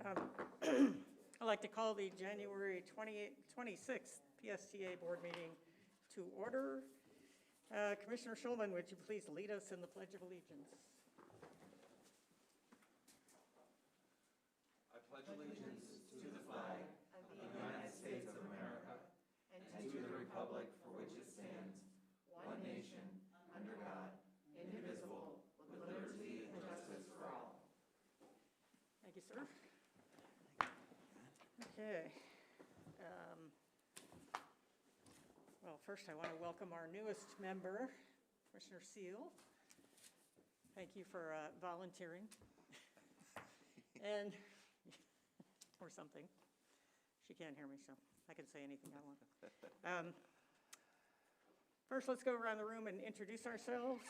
I'd like to call the January 26th PSTA Board meeting to order. Commissioner Schulman, would you please lead us in the Pledge of Allegiance? I pledge allegiance to the flag of the United States of America and to the republic for which it stands, one nation, under God, indivisible, with liberty and justice for all. Thank you, sir. Okay. Well, first I want to welcome our newest member, Commissioner Seal. Thank you for volunteering. And, or something. She can't hear me, so I can say anything I want. First, let's go around the room and introduce ourselves.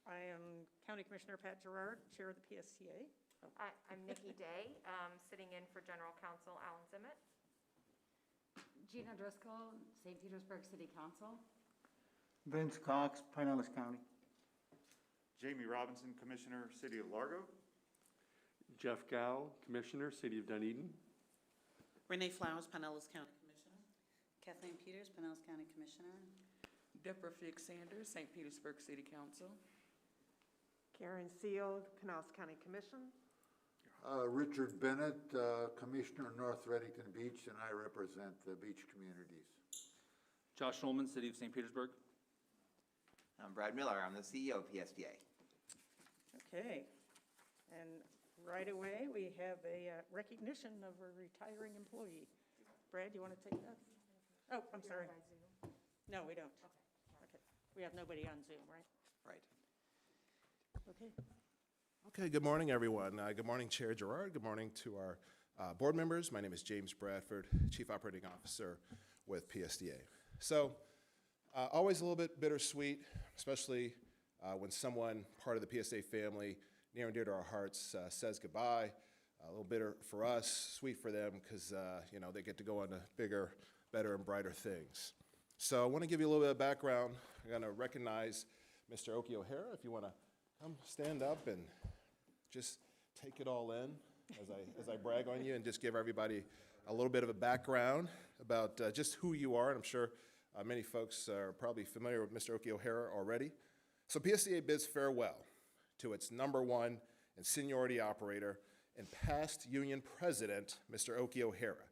I am County Commissioner Pat Gerard, Chair of the PSTA. I'm Nikki Day, sitting in for General Counsel Alan Zimmett. Gina Driscoll, St. Petersburg City Council. Vince Cox, Pinellas County. Jamie Robinson, Commissioner, City of Largo. Jeff Gow, Commissioner, City of Dunedin. Renee Flowers, Pinellas County Commissioner. Kathleen Peters, Pinellas County Commissioner. Deborah Fix Sanders, St. Petersburg City Council. Karen Seald, Pinellas County Commission. Richard Bennett, Commissioner, North Reddington Beach, and I represent the beach communities. Josh Schulman, City of St. Petersburg. I'm Brad Miller. I'm the CEO of PSTA. Okay. And right away, we have a recognition of a retiring employee. Brad, you want to take that? Oh, I'm sorry. No, we don't. Okay. We have nobody on Zoom, right? Right. Okay. Okay, good morning, everyone. Good morning, Chair Gerard. Good morning to our board members. My name is James Bradford, Chief Operating Officer with PSTA. So, always a little bit bittersweet, especially when someone, part of the PSTA family, near and dear to our hearts, says goodbye. A little bitter for us, sweet for them, because they get to go on to bigger, better, and brighter things. So I want to give you a little bit of background. I'm going to recognize Mr. Oki O'Hara. If you want to come stand up and just take it all in as I brag on you and just give everybody a little bit of a background about just who you are. And I'm sure many folks are probably familiar with Mr. Oki O'Hara already. So PSTA bids farewell to its #1 and seniority operator and past union president, Mr. Oki O'Hara.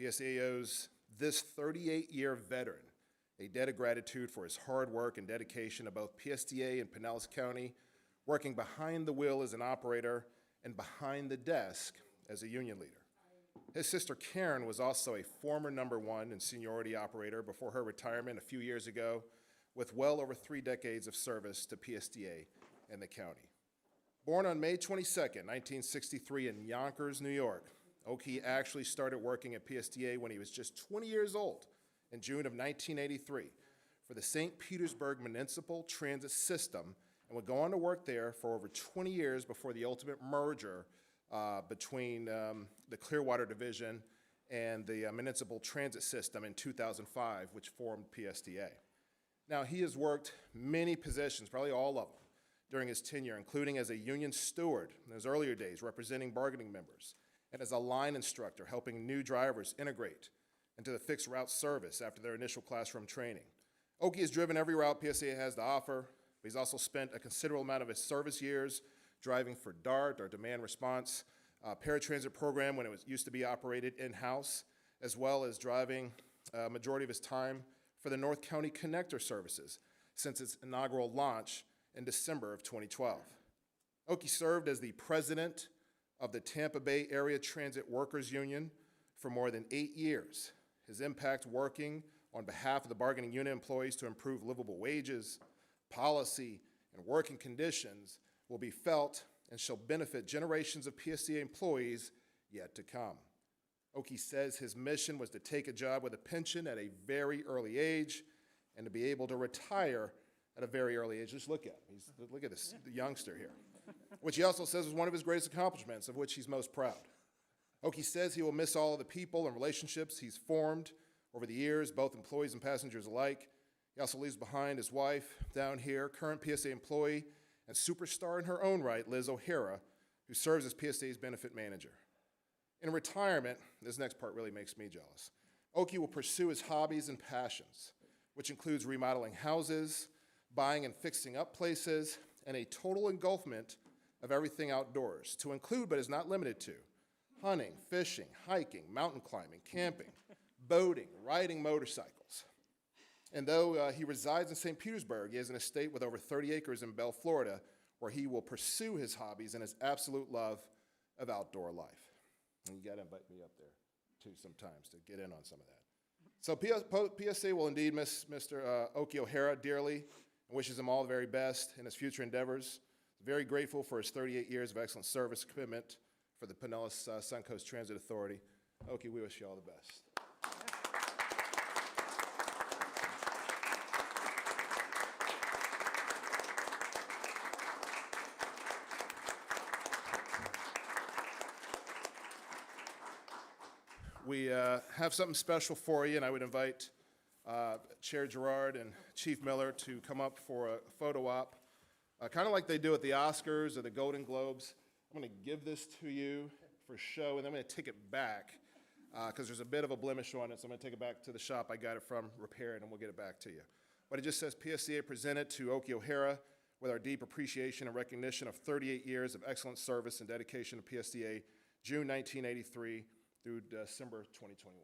PSTA owes this 38-year veteran a debt of gratitude for his hard work and dedication to both PSTA and Pinellas County, working behind the wheel as an operator and behind the desk as a union leader. His sister Karen was also a former #1 and seniority operator before her retirement a few years ago, with well over 3 decades of service to PSTA and the county. Born on May 22nd, 1963 in Yonkers, New York, Oki actually started working at PSTA when he was just 20 years old in June of 1983 for the St. Petersburg Municipal Transit System, and would go on to work there for over 20 years before the ultimate merger between the Clearwater Division and the Municipal Transit System in 2005, which formed PSTA. Now, he has worked many positions, probably all of them, during his tenure, including as a union steward in his earlier days, representing bargaining members, and as a line instructor, helping new drivers integrate into the fixed route service after their initial classroom training. Oki has driven every route PSTA has to offer. He's also spent a considerable amount of his service years driving for DART, our demand response paratransit program, when it used to be operated in-house, as well as driving a majority of his time for the North County Connector services since its inaugural launch in December of 2012. Oki served as the president of the Tampa Bay Area Transit Workers Union for more than 8 years. His impact working on behalf of the bargaining unit employees to improve livable wages, policy, and working conditions will be felt and shall benefit generations of PSTA employees yet to come. Oki says his mission was to take a job with a pension at a very early age and to be able to retire at a very early age. Just look at him. Look at this youngster here, which he also says was one of his greatest accomplishments, of which he's most proud. Oki says he will miss all of the people and relationships he's formed over the years, both employees and passengers alike. He also leaves behind his wife down here, current PSA employee and superstar in her own right, Liz O'Hara, who who serves as PSDA's benefit manager. In retirement, this next part really makes me jealous, Oki will pursue his hobbies and passions, which includes remodeling houses, buying and fixing up places, and a total engulfment of everything outdoors, to include but is not limited to hunting, fishing, hiking, mountain climbing, camping, boating, riding motorcycles. And though he resides in St. Petersburg, he has an estate with over 30 acres in Bell, Florida, where he will pursue his hobbies and his absolute love of outdoor life. And you got to invite me up there, too, sometimes to get in on some of that. So PSA will indeed miss Mr. Oki O'Hara dearly and wishes him all the very best in his future endeavors. Very grateful for his 38 years of excellent service and commitment for the Pinellas Suncoast Transit Authority. Oki, we wish you all the best. We have something special for you, and I would invite Chair Gerard and Chief Miller to come up for a photo op, kind of like they do at the Oscars or the Golden Globes. I'm going to give this to you for show, and then I'm going to take it back because there's a bit of a blemish on it, so I'm going to take it back to the shop I got it from, repair it, and we'll get it back to you. But it just says PSDA presented to Oki O'Hara with our deep appreciation and recognition of 38 years of excellent service and dedication to PSDA, June 1983 through December 2021.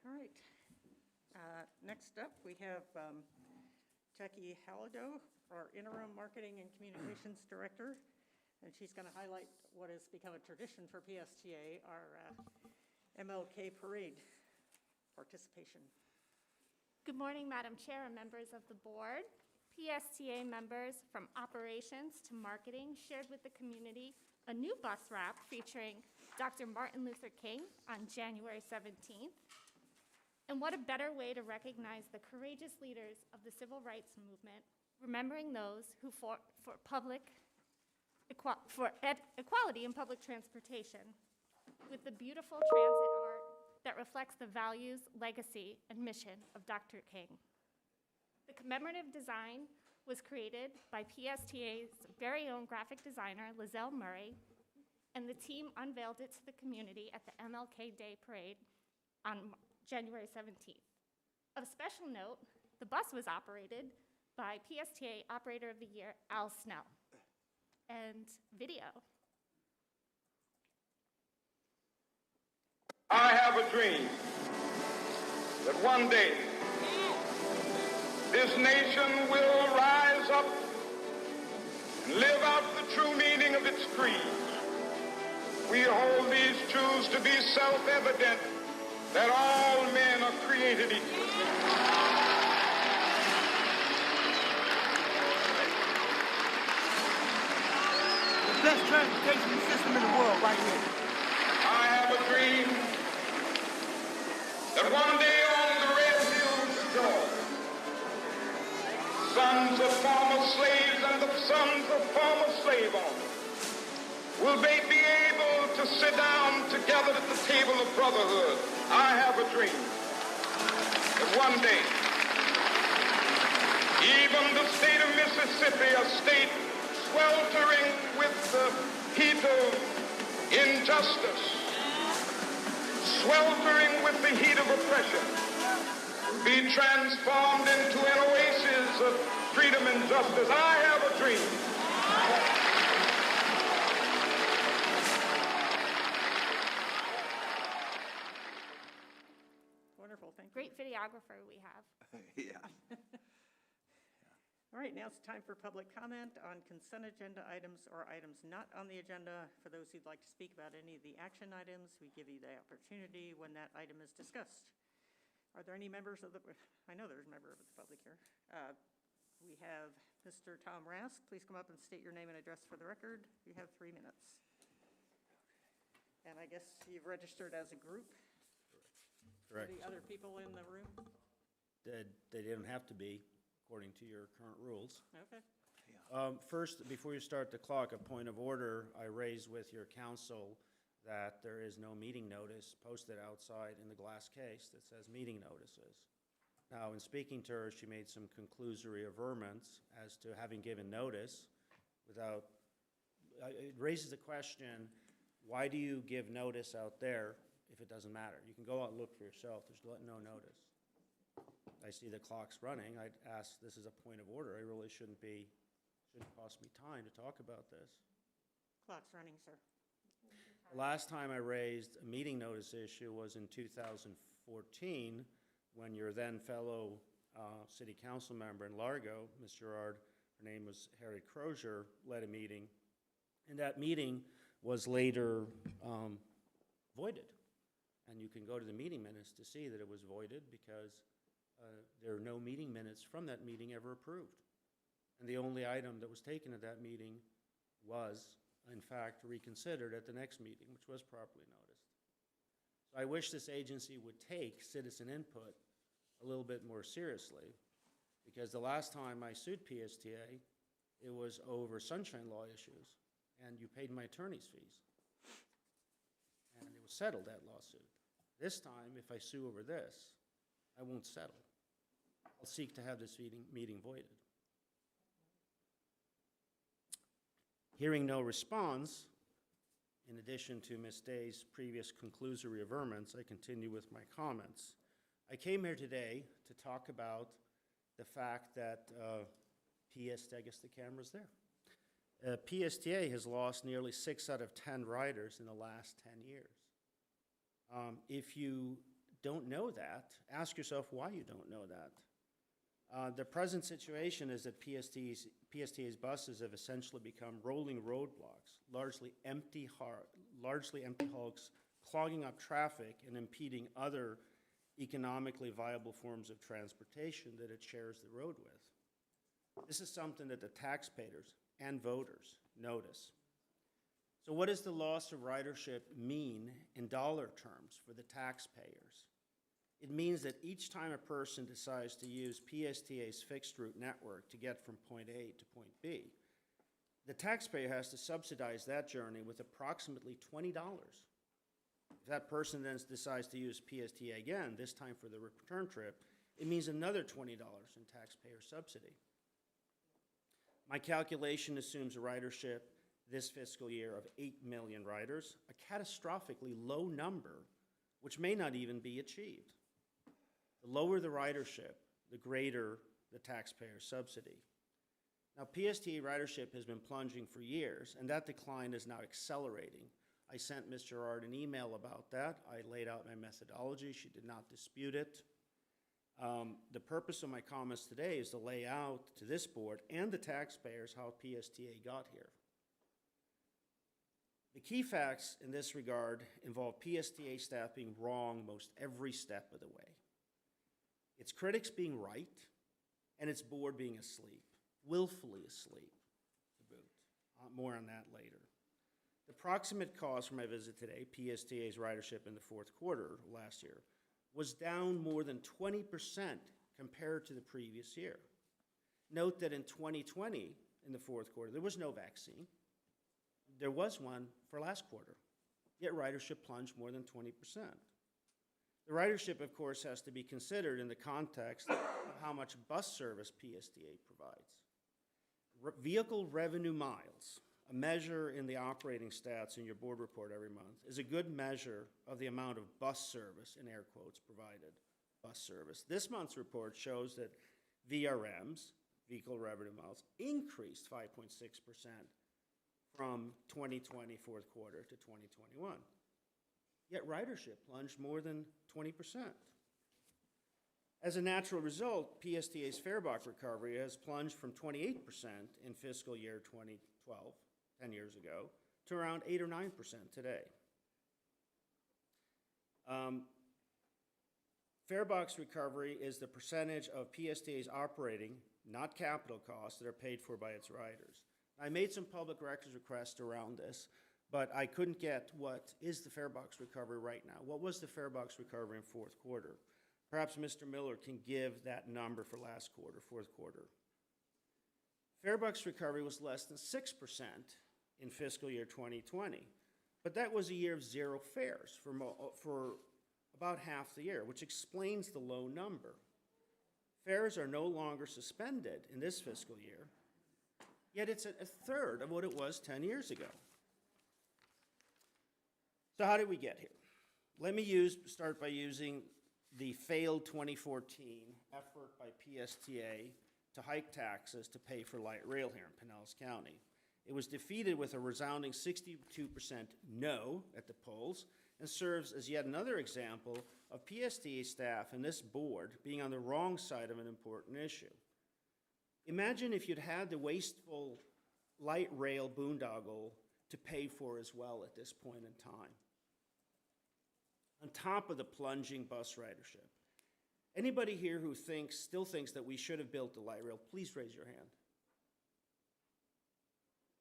All right. Next up, we have Jackie Hallido, our Interim Marketing and Communications Director, and she's going to highlight what has become a tradition for PSTA, our MLK Parade participation. Good morning, Madam Chair and members of the board. PSTA members from operations to marketing shared with the community a new bus wrap featuring Dr. Martin Luther King on January 17th. And what a better way to recognize the courageous leaders of the civil rights movement, remembering those who fought for equality in public transportation, with the beautiful transit art that reflects the values, legacy, and mission of Dr. King. The commemorative design was created by PSTA's very own graphic designer, Lizelle Murray, and the team unveiled it to the community at the MLK Day Parade on January 17th. Of special note, the bus was operated by PSTA Operator of the Year, Al Snell. And video. I have a dream that one day this nation will rise up and live out the true meaning of its creed. We hold these truths to be self-evident, that all men are created equal. The best transportation system in the world right here. I have a dream that one day on the red hills of Georgia, sons of former slaves and the sons of former slave owners will they be able to sit down together at the table of brotherhood. I have a dream that one day, even the state of Mississippi, a state sweltering with the heat of injustice, sweltering with the heat of oppression, will be transformed into an oasis of freedom and justice. I have a dream. Wonderful, thank you. Great videographer we have. Yeah. All right, now it's time for public comment on consent agenda items or items not on the agenda. For those who'd like to speak about any of the action items, we give you the opportunity when that item is discussed. Are there any members of the, I know there's a member of the public here. We have Mr. Tom Rask. Please come up and state your name and address for the record. You have 3 minutes. And I guess you've registered as a group? Correct. The other people in the room? They didn't have to be, according to your current rules. Okay. First, before you start the clock, a point of order. I raised with your counsel that there is no meeting notice posted outside in the glass case that says meeting notices. Now, in speaking to her, she made some conclusory averments as to having given notice without, it raises the question, why do you give notice out there if it doesn't matter? You can go out and look for yourself. There's no notice. I see the clock's running. I'd ask, this is a point of order. I really shouldn't cost me time to talk about this. Clock's running, sir. The last time I raised a meeting notice issue was in 2014, when your then fellow city council member in Largo, Ms. Gerard, her name was Harriet Crozier, led a meeting. And that meeting was later voided. And you can go to the meeting minutes to see that it was voided because there are no meeting minutes from that meeting ever approved. And the only item that was taken at that meeting was, in fact, reconsidered at the next meeting, which was properly noticed. So I wish this agency would take citizen input a little bit more seriously, because the last time I sued PSTA, it was over sunshine law issues, and you paid my attorney's fees. And it was settled, that lawsuit. This time, if I sue over this, I won't settle. I'll seek to have this meeting voided. Hearing no response, in addition to Ms. Day's previous conclusory averments, I continue with my comments. I came here today to talk about the fact that PSTA, I guess the camera's there. PSTA has lost nearly 6 out of 10 riders in the last 10 years. If you don't know that, ask yourself why you don't know that. The present situation is that PSTA's buses have essentially become rolling roadblocks, largely empty hulks, clogging up traffic and impeding other economically viable forms of transportation that it shares the road with. This is something that the taxpayers and voters notice. So what does the loss of ridership mean in dollar terms for the taxpayers? It means that each time a person decides to use PSTA's fixed route network to get from point A to point B, the taxpayer has to subsidize that journey with approximately $20. If that person then decides to use PSTA again, this time for the return trip, it means another $20 in taxpayer subsidy. My calculation assumes a ridership this fiscal year of 8 million riders, a catastrophically low number, which may not even be achieved. The lower the ridership, the greater the taxpayer subsidy. Now, PSTA ridership has been plunging for years, and that decline is now accelerating. I sent Ms. Gerard an email about that. I laid out my methodology. She did not dispute it. The purpose of my comments today is to lay out to this board and the taxpayers how PSTA got here. The key facts in this regard involve PSTA staff being wrong most every step of the way, its critics being right, and its board being asleep, willfully asleep to boot. More on that later. The proximate cause for my visit today, PSTA's ridership in the fourth quarter last year, was down more than 20% compared to the previous year. Note that in 2020, in the fourth quarter, there was no vaccine. There was one for last quarter, yet ridership plunged more than 20%. The ridership, of course, has to be considered in the context of how much bus service PSTA provides. Vehicle revenue miles, a measure in the operating stats in your board report every month, is a good measure of the amount of bus service, in air quotes, provided, bus service. This month's report shows that VRMs, vehicle revenue miles, increased 5.6% from 2020 fourth quarter to 2021. Yet ridership plunged more than 20%. As a natural result, PSTA's fare box recovery has plunged from 28% in fiscal year 2012, 10 years ago, to around 8 or 9% today. Fare box recovery is the percentage of PSTA's operating, not capital costs, that are paid for by its riders. I made some public records requests around this, but I couldn't get what is the fare box recovery right now. What was the fare box recovery in fourth quarter? Perhaps Mr. Miller can give that number for last quarter, fourth quarter. Fare box recovery was less than 6% in fiscal year 2020, but that was a year of zero fares for about half the year, which explains the low number. Fares are no longer suspended in this fiscal year, yet it's a third of what it was 10 years ago. So how did we get here? Let me start by using the failed 2014 effort by PSTA to hike taxes to pay for light rail here in Pinellas County. It was defeated with a resounding 62% no at the polls, and serves as yet another example of PSTA staff and this board being on the wrong side of an important issue. Imagine if you'd had the wasteful light rail boondoggle to pay for as well at this point in time, on top of the plunging bus ridership. Anybody here who still thinks that we should have built the light rail, please raise your hand.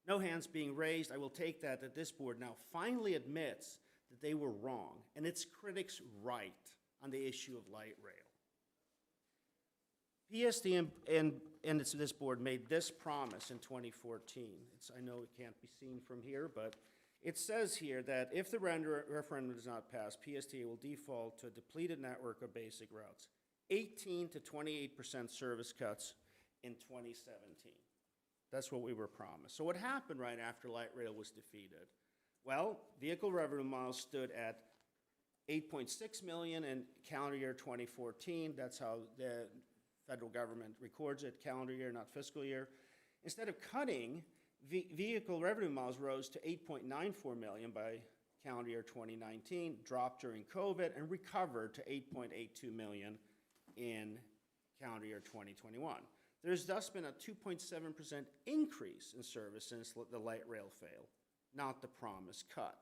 No hands being raised. I will take that this board now finally admits that they were wrong, and its critics right on the issue of light rail. PSTA and this board made this promise in 2014. I know it can't be seen from here, but it says here that if the referendum does not pass, PSTA will default to a depleted network of basic routes, 18 to 28% service cuts in 2017. That's what we were promised. So what happened right after light rail was defeated? Well, vehicle revenue miles stood at 8.6 million in calendar year 2014. That's how the federal government records it, calendar year, not fiscal year. Instead of cutting, vehicle revenue miles rose to 8.94 million by calendar year 2019, dropped during COVID, and recovered to 8.82 million in calendar year 2021. There's thus been a 2.7% increase in service since the light rail failed, not the promised cut.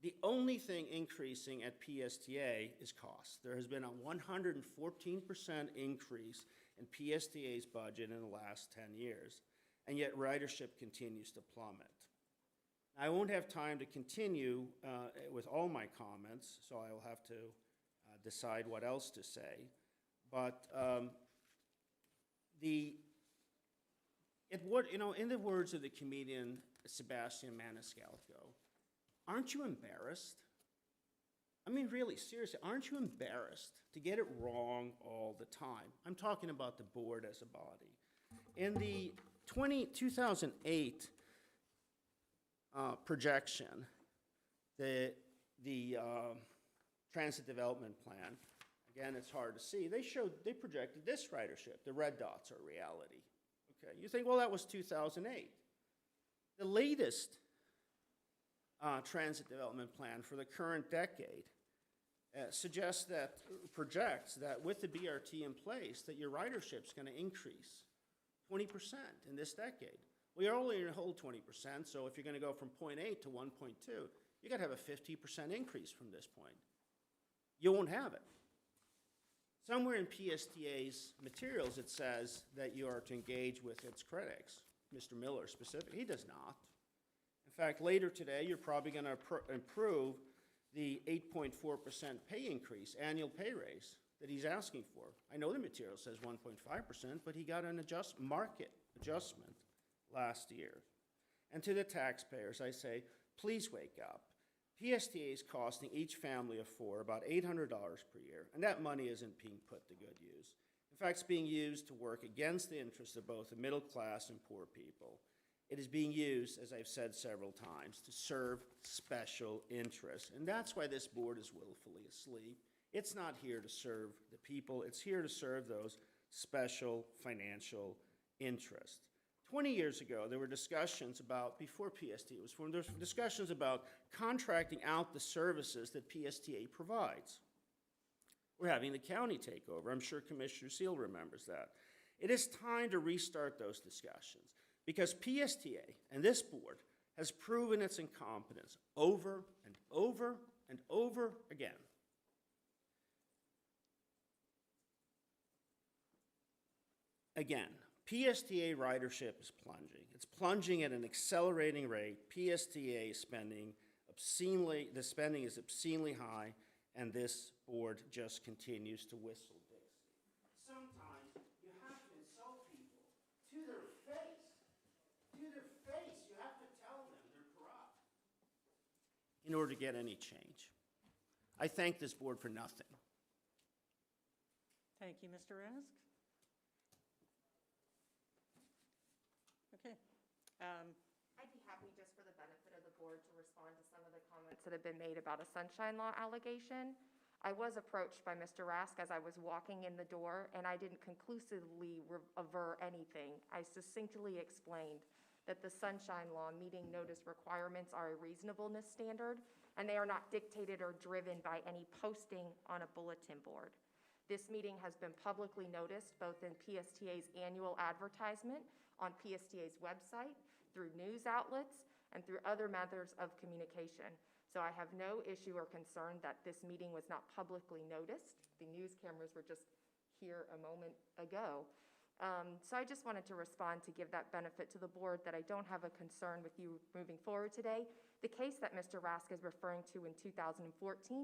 The only thing increasing at PSTA is cost. There has been a 114% increase in PSTA's budget in the last 10 years, and yet ridership continues to plummet. I won't have time to continue with all my comments, so I will have to decide what else to say. But in the words of the comedian Sebastian Maniscalco, aren't you embarrassed? I mean, really, seriously, aren't you embarrassed to get it wrong all the time? I'm talking about the board as a body. In the 2008 projection, the Transit Development Plan, again, it's hard to see, they projected this ridership. The red dots are reality. Okay, you think, well, that was 2008. The latest Transit Development Plan for the current decade projects that with the BRT in place, that your ridership's going to increase 20% in this decade. We are only going to hold 20%, so if you're going to go from 0.8 to 1.2, you got to have a 50% increase from this point. You won't have it. Somewhere in PSTA's materials, it says that you are to engage with its critics, Mr. Miller specifically. He does not. In fact, later today, you're probably going to approve the 8.4% pay increase, annual pay raise that he's asking for. I know the material says 1.5%, but he got an market adjustment last year. And to the taxpayers, I say, please wake up. PSTA is costing each family of four about $800 per year, and that money isn't being put to good use. In fact, it's being used to work against the interests of both the middle class and poor people. It is being used, as I've said several times, to serve special interests, and that's why this board is willfully asleep. It's not here to serve the people. It's here to serve those special financial interests. 20 years ago, there were discussions about, before PSTA was formed, there were discussions about contracting out the services that PSTA provides. We're having the county take over. I'm sure Commissioner Seal remembers that. It is time to restart those discussions because PSTA and this board has proven its incompetence over and over and over again. Again, PSTA ridership is plunging. It's plunging at an accelerating rate. PSTA is spending obscenely, the spending is obscenely high, and this board just continues to whistle Dixie. Sometimes you have to insult people to their face. To their face, you have to tell them they're corrupt in order to get any change. I thank this board for nothing. Thank you, Mr. Rask. Okay. I'd be happy, just for the benefit of the board, to respond to some of the comments that have been made about a sunshine law allegation. I was approached by Mr. Rask as I was walking in the door, and I didn't conclusively aver anything. I succinctly explained that the sunshine law meeting notice requirements are a reasonableness standard, and they are not dictated or driven by any posting on a bulletin board. This meeting has been publicly noticed both in PSTA's annual advertisement, on PSTA's website, through news outlets, and through other methods of communication. So I have no issue or concern that this meeting was not publicly noticed. The news cameras were just here a moment ago. So I just wanted to respond to give that benefit to the board that I don't have a concern with you moving forward today. The case that Mr. Rask is referring to in 2014,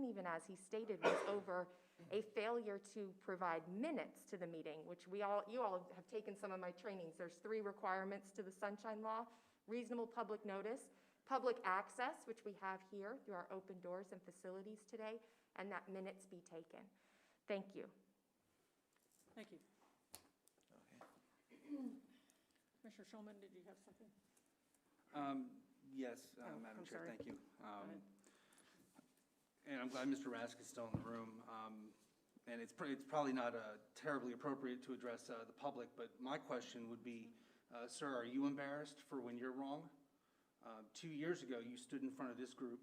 even as he stated, was over a failure to provide minutes to the meeting, which you all have taken some of my trainings. There's 3 requirements to the Sunshine Law: reasonable public notice, public access, which we have here through our open doors and facilities today, and that minutes be taken. Thank you. Thank you. Commissioner Schulman, did you have something? Yes, I'm Madam Chair, sorry. thank you. ahead. And I'm glad Mr. Rask is still in the room. And it's probably not terribly appropriate to address the public, but my question would be, sir, are you embarrassed for when you're wrong? 2 years ago, you stood in front of this group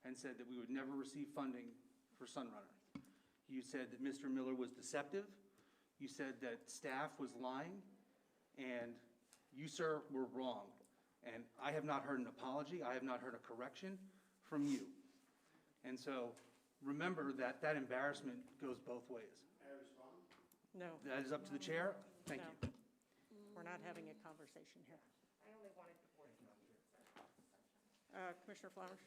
and said that we would never receive funding for Sunrunner. You said that Mr. Miller was deceptive. You said that staff was lying. And you, sir, were wrong. And I have not heard an apology. I have not heard a correction from you. And so remember that that embarrassment goes both ways. No. That is up to the chair. Thank No. you. We're not having a conversation here. I only wanted the board to Commissioner Flowers?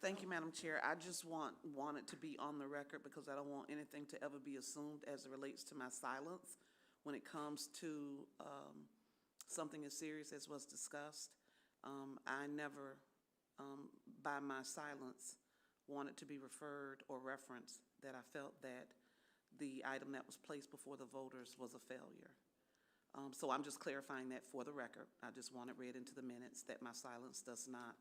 Thank you, Madam Chair. I just want it to be on the record because I don't want anything to ever be assumed as it relates to my silence when it comes to something as serious as was discussed. I never, by my silence, wanted to be referred or referenced that I felt that the item that was placed before the voters was a failure. So I'm just clarifying that for the record. I just want it read into the minutes that my silence does not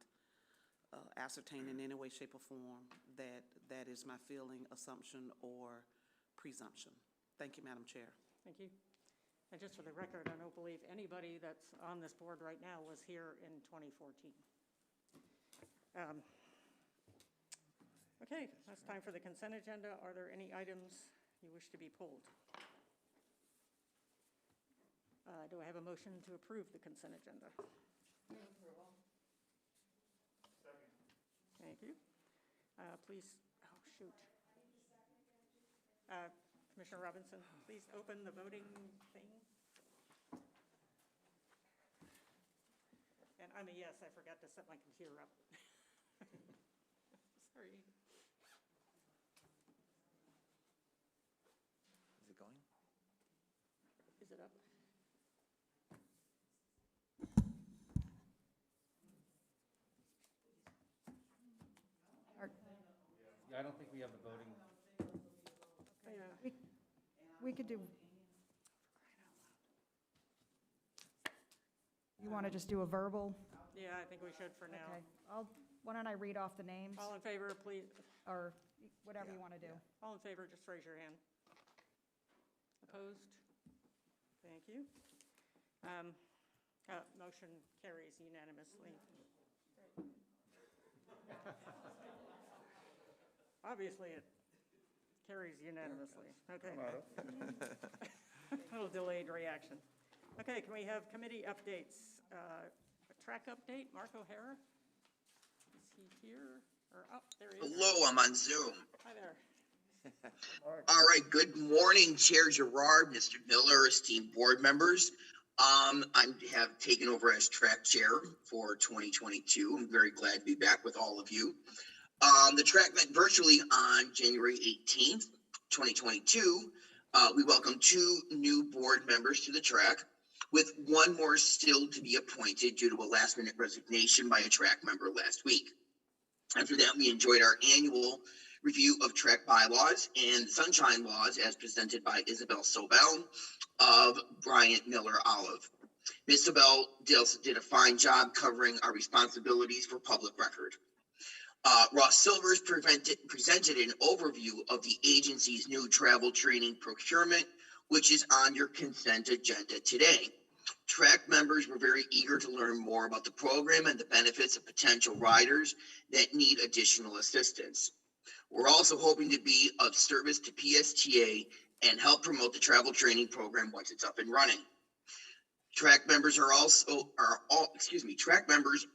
ascertain in any way, shape, or form that that is my feeling, assumption, or presumption. Thank you, Madam Chair. Thank you. And just for the record, I don't believe anybody that's on this board right now was here in 2014. Okay, that's time for the consent agenda. Are there any items you wish to be pulled? Do I have a motion to approve the consent agenda? approval. Second. Thank you. Please, oh, shoot. Commissioner Robinson, please open the voting thing. And I'm a yes, I forgot to set my computer up. Sorry. Is it going? Is it up? Yeah, I don't think we have the voting. We could do. You want to just do a verbal? Yeah, I think we should for now. Okay. Why don't I read off the names? All in favor, please. Or whatever you want to do. All in favor, just raise your hand. Opposed? Thank you. Motion carries unanimously. Obviously, it Carries unanimously. Okay. A little delayed reaction. Okay, can we have committee updates? A track update, Mark O'Hara? Is he here? Or, oh, there he is. Hello, I'm on Zoom. Hi there. All right, good morning, Chair Gerard, Mr. Miller, esteemed board members. I have taken over as track chair for 2022. I'm very glad to be back with all of you. The track met virtually on January 18th, 2022. We welcomed 2 new board members to the track, with one more still to be appointed due to a last-minute resignation by a track member last week. After that, we enjoyed our annual review of track bylaws and sunshine laws as presented by Isabel Sobel of Bryant Miller Olive. Ms. Sobel did a fine job covering our responsibilities for public record. Ross Silvers presented an overview of the agency's new travel training procurement, which is on your consent agenda today. Track members were very eager to learn more about the program and the benefits of potential riders that need additional assistance. We're also hoping to be of service to PSTA and help promote the travel training program once it's up and running. Track members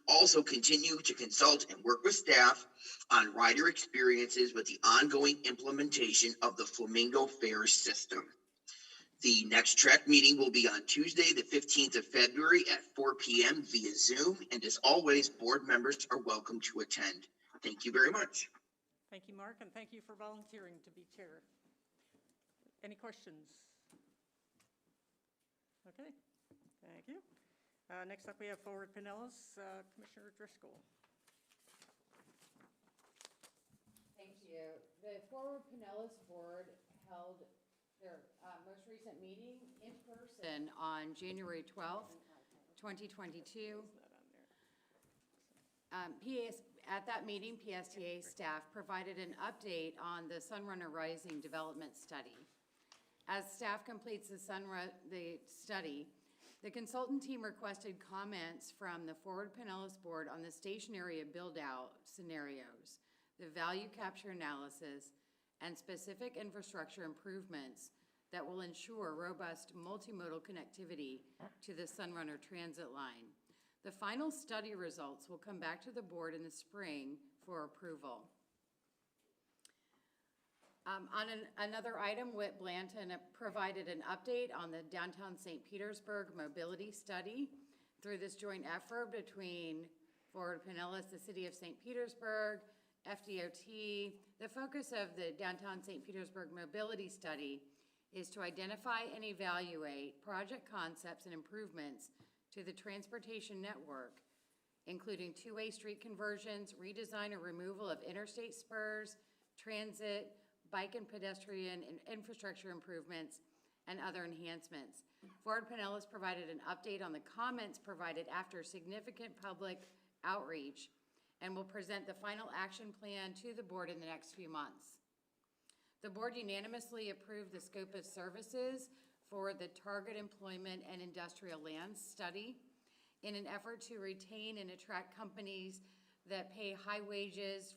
also continue to consult and work with staff on rider experiences with the ongoing implementation of the Flamingo Fares system. The next track meeting will be on Tuesday, the 15th of February at 4 p.m. via Zoom. And as always, board members are welcome to attend. Thank you very much. Thank you, Mark, and thank you for volunteering to be chair. Any questions? Okay, thank you. Next up, we have Forward Pinellas, Commissioner Driscoll. Thank you. The Forward Pinellas Board held their most recent meeting in person on January 12th, 2022. At that meeting, PSTA staff provided an update on the Sunrunner Rising development study. As staff completes the study, the consultant team requested comments from the Forward Pinellas Board on the station area build-out scenarios, the value capture analysis, and specific infrastructure improvements that will ensure robust multimodal connectivity to the Sunrunner transit line. The final study results will come back to the board in the spring for approval. Another item, Whit Blanton provided an update on the downtown St. Petersburg mobility study. Through this joint effort between Forward Pinellas, the City of St. Petersburg, FDOT, the focus of the downtown St. Petersburg mobility study is to identify and evaluate project concepts and improvements to the transportation network, including two-way street conversions, redesign or removal of interstate spurs, transit, bike and pedestrian and infrastructure improvements, and other enhancements. Forward Pinellas provided an update on the comments provided after significant public outreach and will present the final action plan to the board in the next few months. The board unanimously approved the scope of services for the target employment and industrial lands study in an effort to retain and attract companies that pay high wages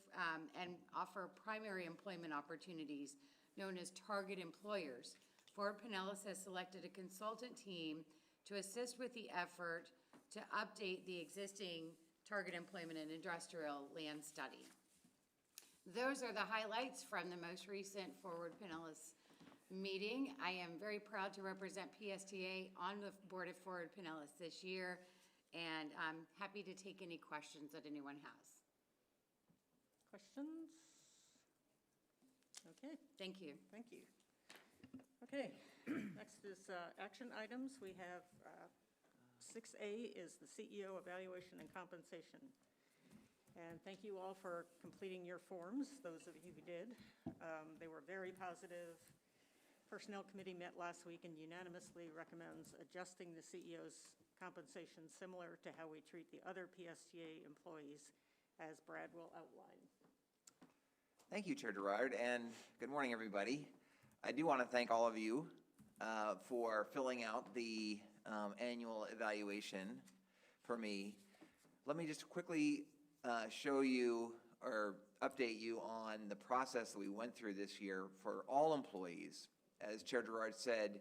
and offer primary employment opportunities known as target employers. Forward Pinellas has selected a consultant team to assist with the effort to update the existing target employment and industrial land study. Those are the highlights from the most recent Forward Pinellas meeting. I am very proud to represent PSTA on the board of Forward Pinellas this year, and I'm happy to take any questions that anyone has. Questions? Okay. Thank you. Thank you. Okay, next is action items. We have 6A is the CEO evaluation and compensation. And thank you all for completing your forms, those of you who did. They were very positive. Personnel Committee met last week and unanimously recommends adjusting the CEO's compensation similar to how we treat the other PSTA employees, as Brad will outline. Thank you, Chair Gerard, and good morning, everybody. I do want to thank all of you for filling out the annual evaluation for me. Let me just quickly show you or update you on the process that we went through this year for all employees. As Chair Gerard said,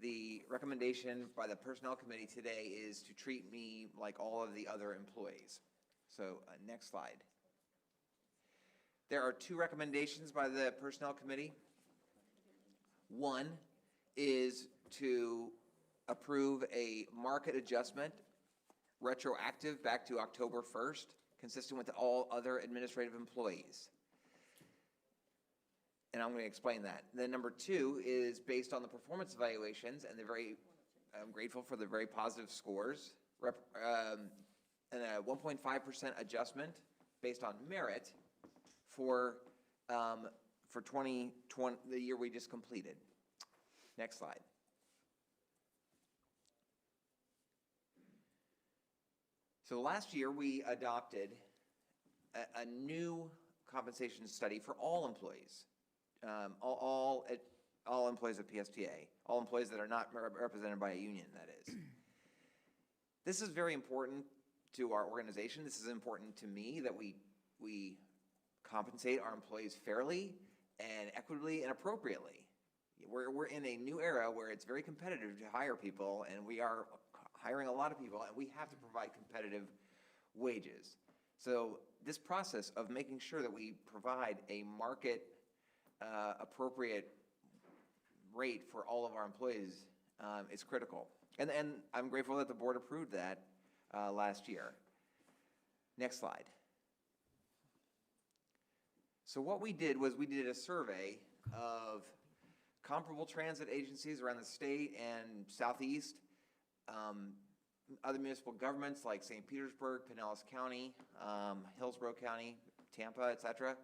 the recommendation by the Personnel Committee today is to treat me like all of the other employees. So, next slide. There are two recommendations by the Personnel Committee. One is to approve a market adjustment retroactive back to October 1st, consistent with all other administrative employees. And I'm going to explain that. Then number two is based on the performance evaluations, and I'm grateful for the very positive scores, and a 1.5% adjustment based on merit for 2020, the year we just completed. Next slide. So last year, we adopted a new compensation study for all employees, all employees of PSTA, all employees that are not represented by a union, that is. This is very important to our organization. This is important to me that we compensate our employees fairly and equitably and appropriately. We're in a new era where it's very competitive to hire people, and we are hiring a lot of people, and we have to provide competitive wages. So this process of making sure that we provide a market appropriate rate for all of our employees is critical. And I'm grateful that the board approved that last year. Next slide. So what we did was we did a survey of comparable transit agencies around the state and Southeast, other municipal governments like St. Petersburg, Pinellas County, Hillsborough County, Tampa, etc.,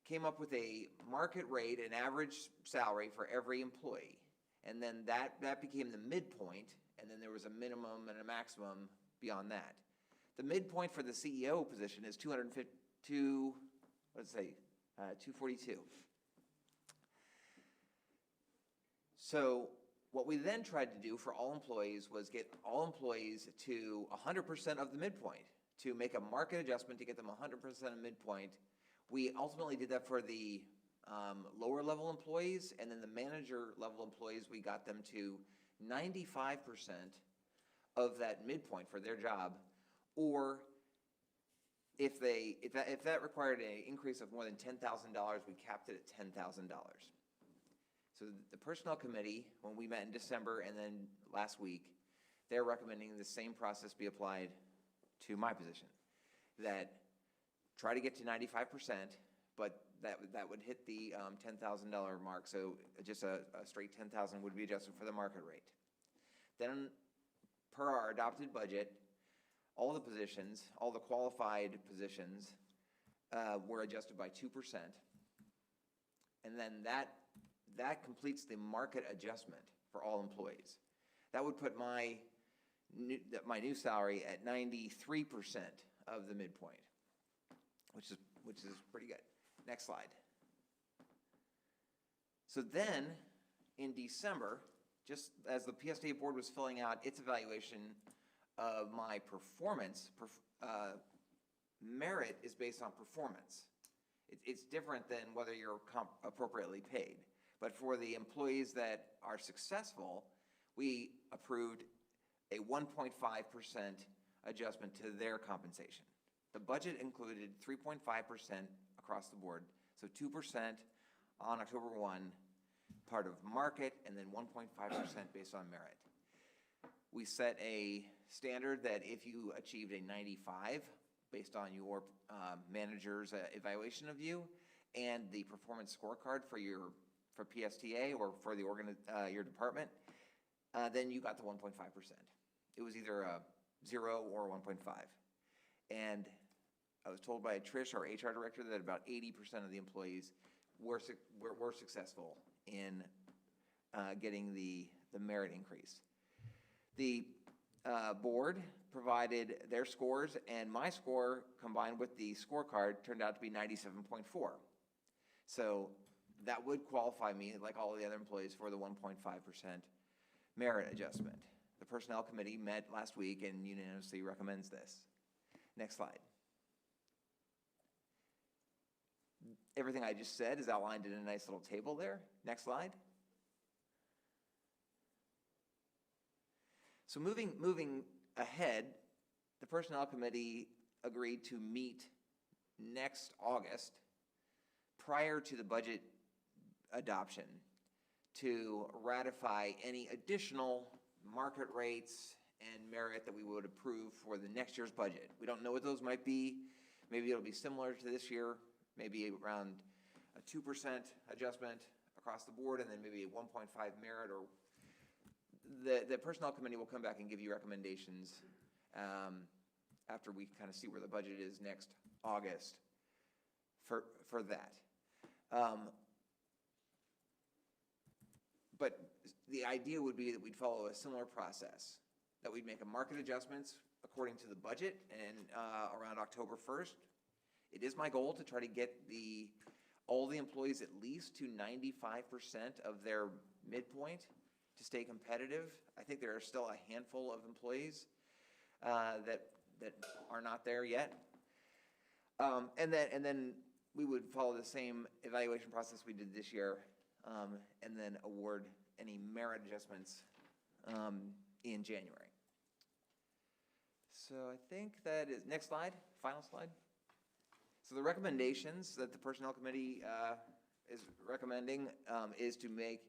came up with a market rate, an average salary for every employee. And then that became the midpoint, and then there was a minimum and a maximum beyond that. The midpoint for the CEO position is 242. So what we then tried to do for all employees was get all employees to 100% of the midpoint, to make a market adjustment to get them 100% of midpoint. We ultimately did that for the lower level employees, and then the manager level employees, we got them to 95% of that midpoint for their job, or if that required an increase of more than $10,000, we capped it at $10,000. So the Personnel Committee, when we met in December and then last week, they're recommending the same process be applied to my position. That try to get to 95%, but that would hit the $10,000 mark, so just a straight $10,000 would be adjusted for the market rate. Then, per our adopted budget, all the positions, all the qualified positions were adjusted by 2%, and then that completes the market adjustment for all employees. That would put my new salary at 93% of the midpoint, which is pretty good. Next slide. So then, in December, just as the PSTA board was filling out its evaluation of my performance, merit is based on performance. It's different than whether you're appropriately paid. But for the employees that are successful, we approved a 1.5% adjustment to their compensation. The budget included 3.5% across the board, so 2% on October 1, part of market, and then 1.5% based on merit. We set a standard that if you achieved a 95 based on your manager's evaluation of you and the performance scorecard for PSTA or for the your department, then you got the 1.5%. It was either a 0 or 1.5. And I was told by Trish, our HR director, that about 80% of the employees were successful in getting the merit increase. The board provided their scores, and my score combined with the scorecard turned out to be 97.4. So that would qualify me, like all the other employees, for the 1.5% merit adjustment. The Personnel Committee met last week and unanimously recommends this. Next slide. everything I just said is outlined in a nice little table there. Next slide. So moving ahead, the Personnel Committee agreed to meet next August prior to the budget adoption to ratify any additional market rates and merit that we would approve for the next year's budget. We don't know what those might be. Maybe it'll be similar to this year, maybe around a 2% adjustment across the board, and then maybe a 1.5 merit, or the Personnel Committee will come back and give you recommendations after we kind of see where the budget is next August for that. But the idea would be that we'd follow a similar process, that we'd make a market adjustments according to the budget and around October 1st. It is my goal to try to get all the employees at least to 95% of their midpoint to stay competitive. I think there are still a handful of employees that are not there yet. And then we would follow the same evaluation process we did this year, and then award any merit adjustments in January. So I think that is, next slide, final slide. So the recommendations that the Personnel Committee is recommending is to make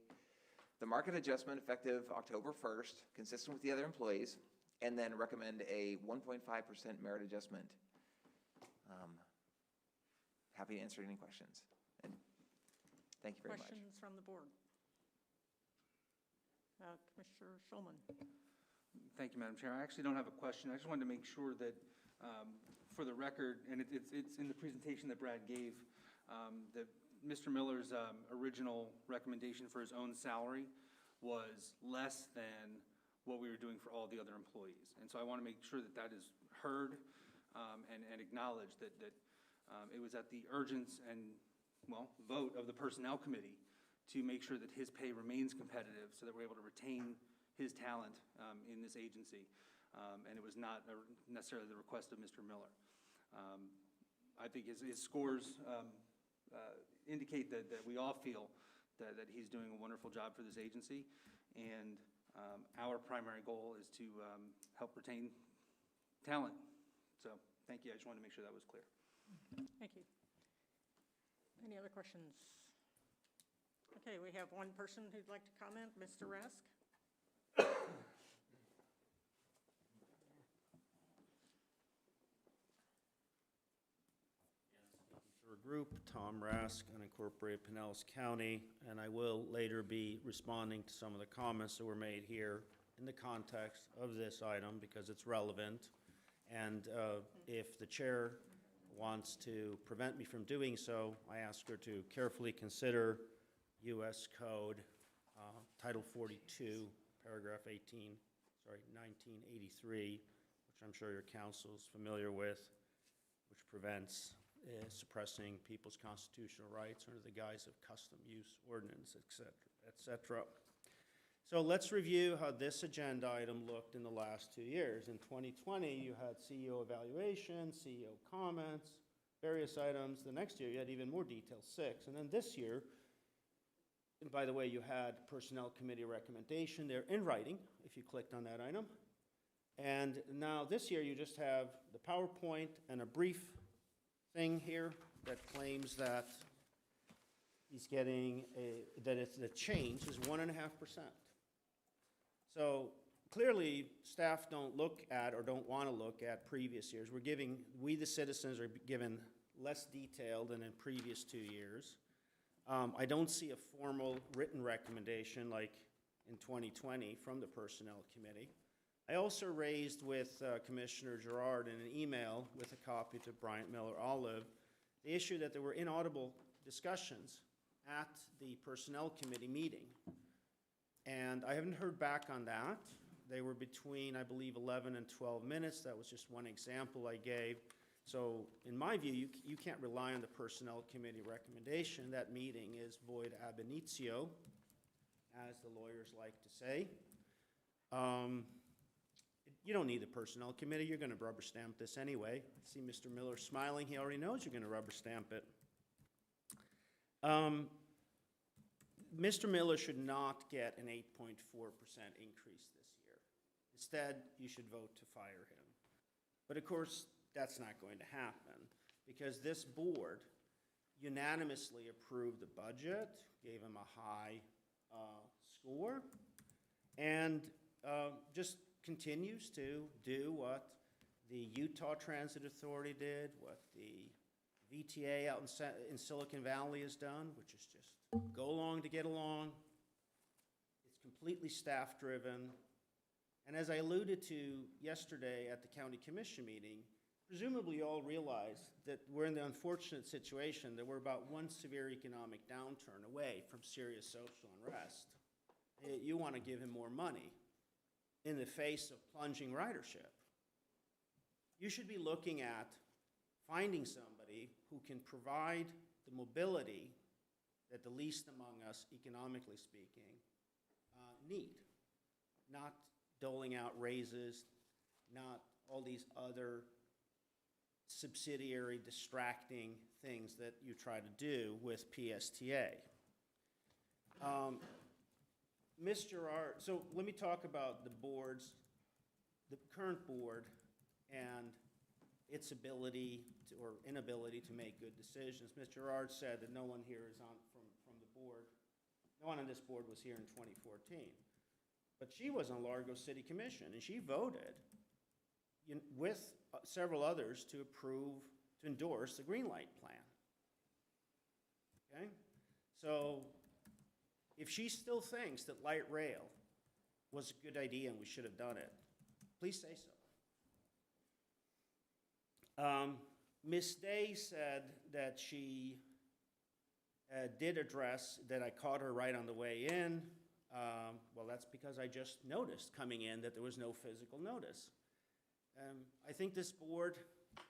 the market adjustment effective October 1st, consistent with the other employees, and then recommend a 1.5% merit adjustment. Happy to answer any questions. And thank you very much. Questions from the board? Commissioner Schulman. Thank you, Madam Chair. I actually don't have a question. I just wanted to make sure that, for the record, and it's in the presentation that Brad gave, that Mr. Miller's original recommendation for his own salary was less than what we were doing for all the other employees. And so I want to make sure that that is heard and acknowledged, that it was at the urgence and, well, vote of the Personnel Committee to make sure that his pay remains competitive so that we're able to retain his talent in this agency. And it was not necessarily the request of Mr. Miller. I think his scores indicate that we all feel that he's doing a wonderful job for this agency. And our primary goal is to help retain talent. So thank you. I just wanted to make sure that was clear. Thank you. Any other questions? Okay, we have one person who'd like to comment, Mr. Rask. Group, Tom Rask, unincorporated Pinellas County, and I will later be responding to some of the comments that were made here in the context of this item because it's relevant. And if the chair wants to prevent me from doing so, I ask her to carefully consider U.S. Code Title 42, paragraph 1983, which I'm sure your council is familiar with, which prevents suppressing people's constitutional rights under the guise of custom use ordinance, et cetera. So let's review how this agenda item looked in the last 2 years. In 2020, you had CEO evaluation, CEO comments, various items. The next year, you had even more detail, 6. And then this year, and by the way, you had Personnel Committee recommendation there in writing, if you clicked on that item. And now this year, you just have the PowerPoint and a brief thing here that claims that he's getting the change is 1.5%. So clearly, staff don't look at or don't want to look at previous years. We the citizens are given less detail than in previous 2 years. I don't see a formal written recommendation like in 2020 from the Personnel Committee. I also raised with Commissioner Gerard in an email with a copy to Bryant Miller Olive the issue that there were inaudible discussions at the Personnel Committee meeting. And I haven't heard back on that. They were between, I believe, 11 and 12 minutes. That was just one example I gave. So in my view, you can't rely on the Personnel Committee recommendation. That meeting is void ab initio, as the lawyers like to say. You don't need the Personnel Committee. You're going to rubber stamp this anyway. I see Mr. Miller smiling. He already knows you're going to rubber stamp it. Mr. Miller should not get an 8.4% increase this year. Instead, you should vote to fire him. But of course, that's not going to happen, because this board unanimously approved the budget, gave him a high score, and just continues to do what the Utah Transit Authority did, what the VTA out in Silicon Valley has done, which is just go along to get along. It's completely staff-driven. And as I alluded to yesterday at the county commission meeting, presumably you all realize that we're in the unfortunate situation that we're about one severe economic downturn away from serious social unrest. You want to give him more money in the face of plunging ridership. You should be looking at finding somebody who can provide the mobility that the least among us, economically speaking, need. Not doling out raises, not all these other subsidiary distracting things that you try to do with PSTA. Ms. Gerard, so let me talk about the board's, the current board and its ability to, or inability to make good decisions. Ms. Gerard said that no one here is on from the board. No one on this board was here in 2014. But she was on Largo City Commission, and she voted with several others to endorse the Green Light Plan. Okay? So if she still thinks that light rail was a good idea and we should have done it, please say so. Ms. Day said that she did address, that I caught her right on the way in. Well, that's because I just noticed coming in that there was no physical notice. I think this board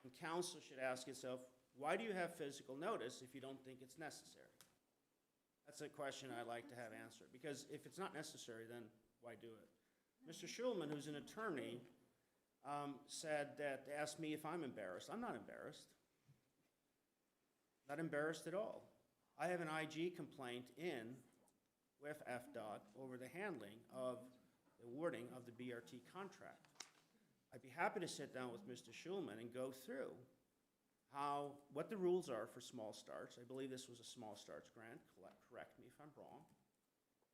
and council should ask itself, why do you have physical notice if you don't think it's necessary? That's a question I'd like to have answered, because if it's not necessary, then why do it? Mr. Schulman, who's an attorney, asked me if I'm embarrassed. I'm not embarrassed. Not embarrassed at all. I have an IG complaint in with FDOT over the handling of the awarding of the BRT contract. I'd be happy to sit down with Mr. Schulman and go through what the rules are for small starts. I believe this was a small starts grant, correct me if I'm wrong.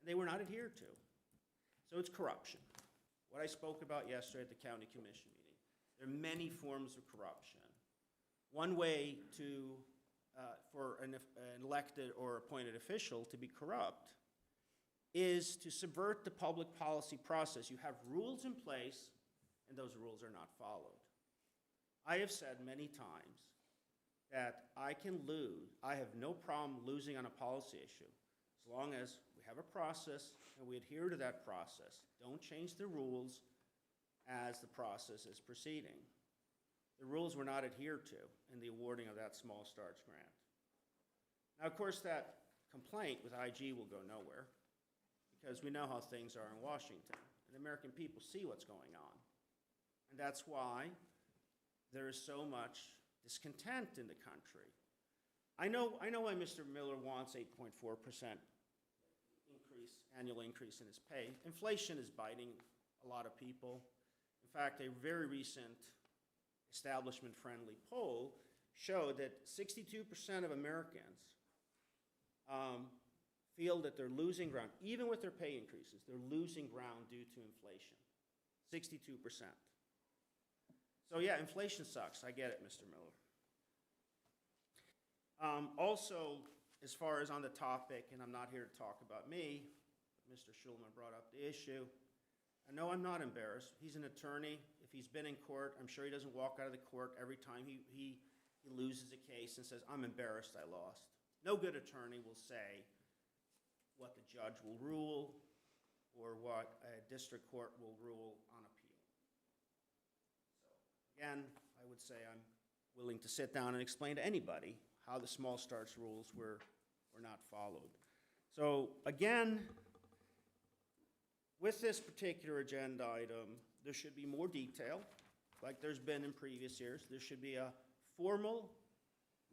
And they were not adhered to. So it's corruption. What I spoke about yesterday at the county commission meeting. There are many forms of corruption. One way for an elected or appointed official to be corrupt is to subvert the public policy process. You have rules in place, and those rules are not followed. I have said many times that I can lose. I have no problem losing on a policy issue as long as we have a process and we adhere to that process. Don't change the rules as the process is proceeding. The rules were not adhered to in the awarding of that small starts grant. Now, of course, that complaint with IG will go nowhere, because we know how things are in Washington, and the American people see what's going on. And that's why there is so much discontent in the country. I know why Mr. Miller wants 8.4% annual increase in his pay. Inflation is biting a lot of people. In fact, a very recent establishment-friendly poll showed that 62% of Americans feel that they're losing ground. Even with their pay increases, they're losing ground due to inflation. 62%. So yeah, inflation sucks. I get it, Mr. Miller. Also, as far as on the topic, and I'm not here to talk about me, Mr. Schulman brought up the issue. No, I'm not embarrassed. He's an attorney. If he's been in court, I'm sure he doesn't walk out of the court every time he loses a case and says, I'm embarrassed I lost. No good attorney will say what the judge will rule or what a district court will rule on appeal. So again, I would say I'm willing to sit down and explain to anybody how the small starts rules were not followed. So again, with this particular agenda item, there should be more detail, like there's been in previous years. There should be a formal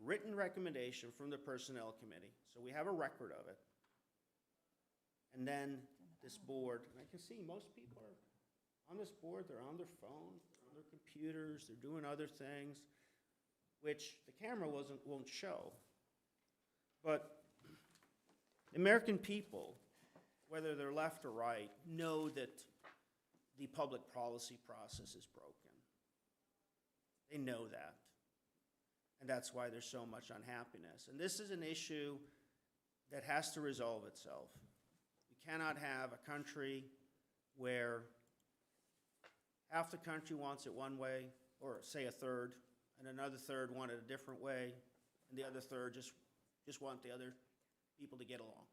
written recommendation from the Personnel Committee, so we have a record of it. And then this board, and I can see most people are on this board, they're on their phone, they're on their computers, they're doing other things, which the camera won't show. But the American people, whether they're left or right, know that the public policy process is broken. They know that. And that's why there's so much unhappiness. And this is an issue that has to resolve itself. We cannot have a country where half the country wants it one way, or say a third, and another third want it a different way, and the other third just want the other people to get along.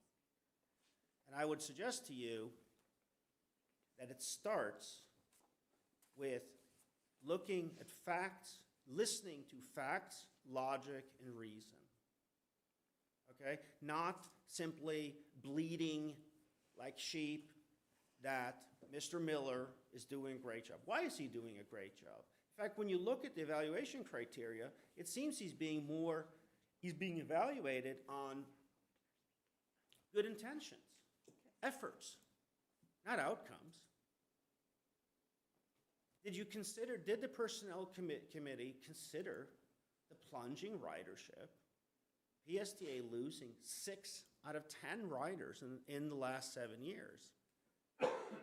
And I would suggest to you that it starts with looking at facts, listening to facts, logic, and reason. Okay? Not simply bleating like sheep that Mr. Miller is doing a great job. Why is he doing a great job? In fact, when you look at the evaluation criteria, it seems he's being evaluated on good intentions, efforts, not outcomes. Did the Personnel Committee consider the plunging ridership, PSTA losing 6 out of 10 riders in the last 7 years,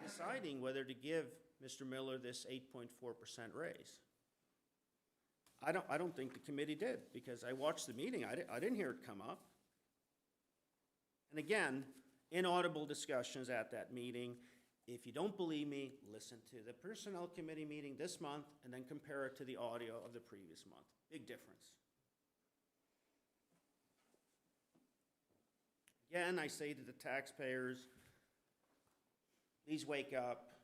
deciding whether to give Mr. Miller this 8.4% raise? I don't think the committee did, because I watched the meeting, I didn't hear it come up. And again, inaudible discussions at that meeting. If you don't believe me, listen to the Personnel Committee meeting this month and then compare it to the audio of the previous month. Big difference. Again, I say to the taxpayers, please wake up.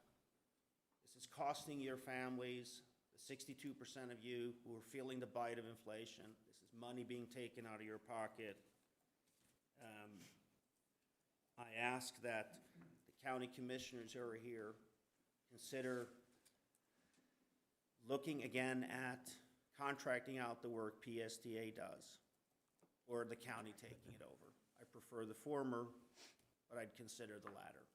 This is costing your families, the 62% of you who are feeling the bite of inflation. This is money being taken out of your pocket. I ask that the county commissioners who are here consider looking again at contracting out the work PSTA does, or the county taking it over. I prefer the former, but I'd consider the latter.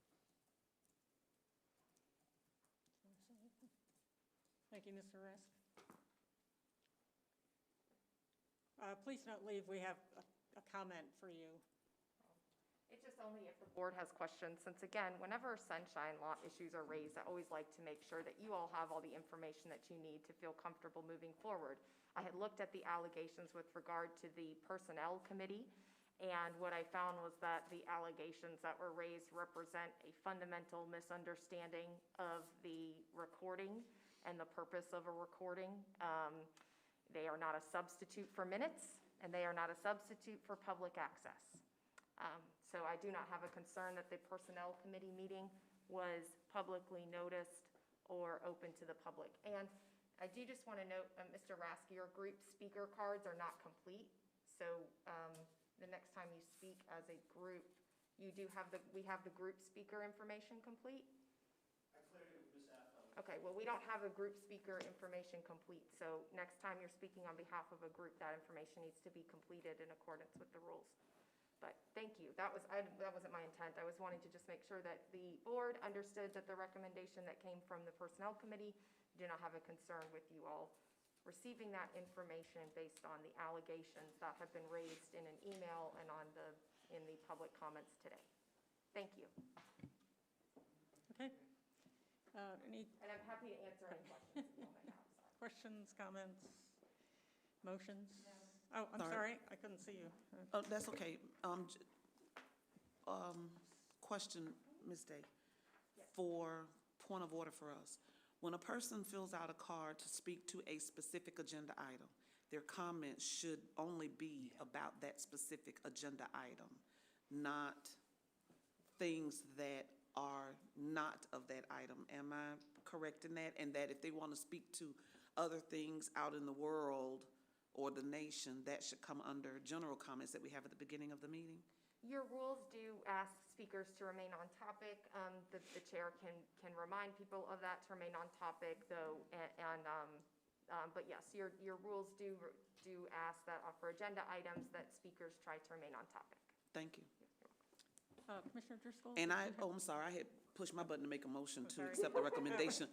Thank you, Mr. Rask. Please don't leave. We have a comment for you. It's just only if the board has questions, since again, whenever sunshine law issues are raised, I always like to make sure that you all have all the information that you need to feel comfortable moving forward. I had looked at the allegations with regard to the Personnel Committee, and what I found was that the allegations that were raised represent a fundamental misunderstanding of the recording and the purpose of a recording. They are not a substitute for minutes, and they are not a substitute for public access. So I do not have a concern that the Personnel Committee meeting was publicly noticed or open to the public. And I do just want to note, Mr. Rask, your group speaker cards are not complete. So the next time you speak as a group, we have the group speaker information complete? I cleared it with Ms. Atho. Okay, well, we don't have a group speaker information complete. So next time you're speaking on behalf of a group, that information needs to be completed in accordance with the rules. But thank you. That wasn't my intent. I was wanting to just make sure that the board understood that the recommendation that came from the Personnel Committee, do not have a concern with you all receiving that information based on the allegations that have been raised in an email and in the public comments today. Thank you. Okay. And I'm happy to answer any questions that you may have. Questions, comments, motions? No. Oh, I'm sorry, I couldn't see you. Oh, that's okay. Question, Ms. Day, for point of order for us. When a person fills out a card to speak to a specific agenda item, their comments should only be about that specific agenda item, not things that are not of that item. Am I correct in that? And that if they want to speak to other things out in the world or the nation, that should come under general comments that we have at the beginning of the meeting? Your rules do ask speakers to remain on topic. The chair can remind people of that, to remain on topic, though, and But yes, your rules do ask that for agenda items that speakers try to remain on topic. Thank you. Commissioner Driscoll? And I'm sorry, I had pushed my button to make a motion to accept the recommendation.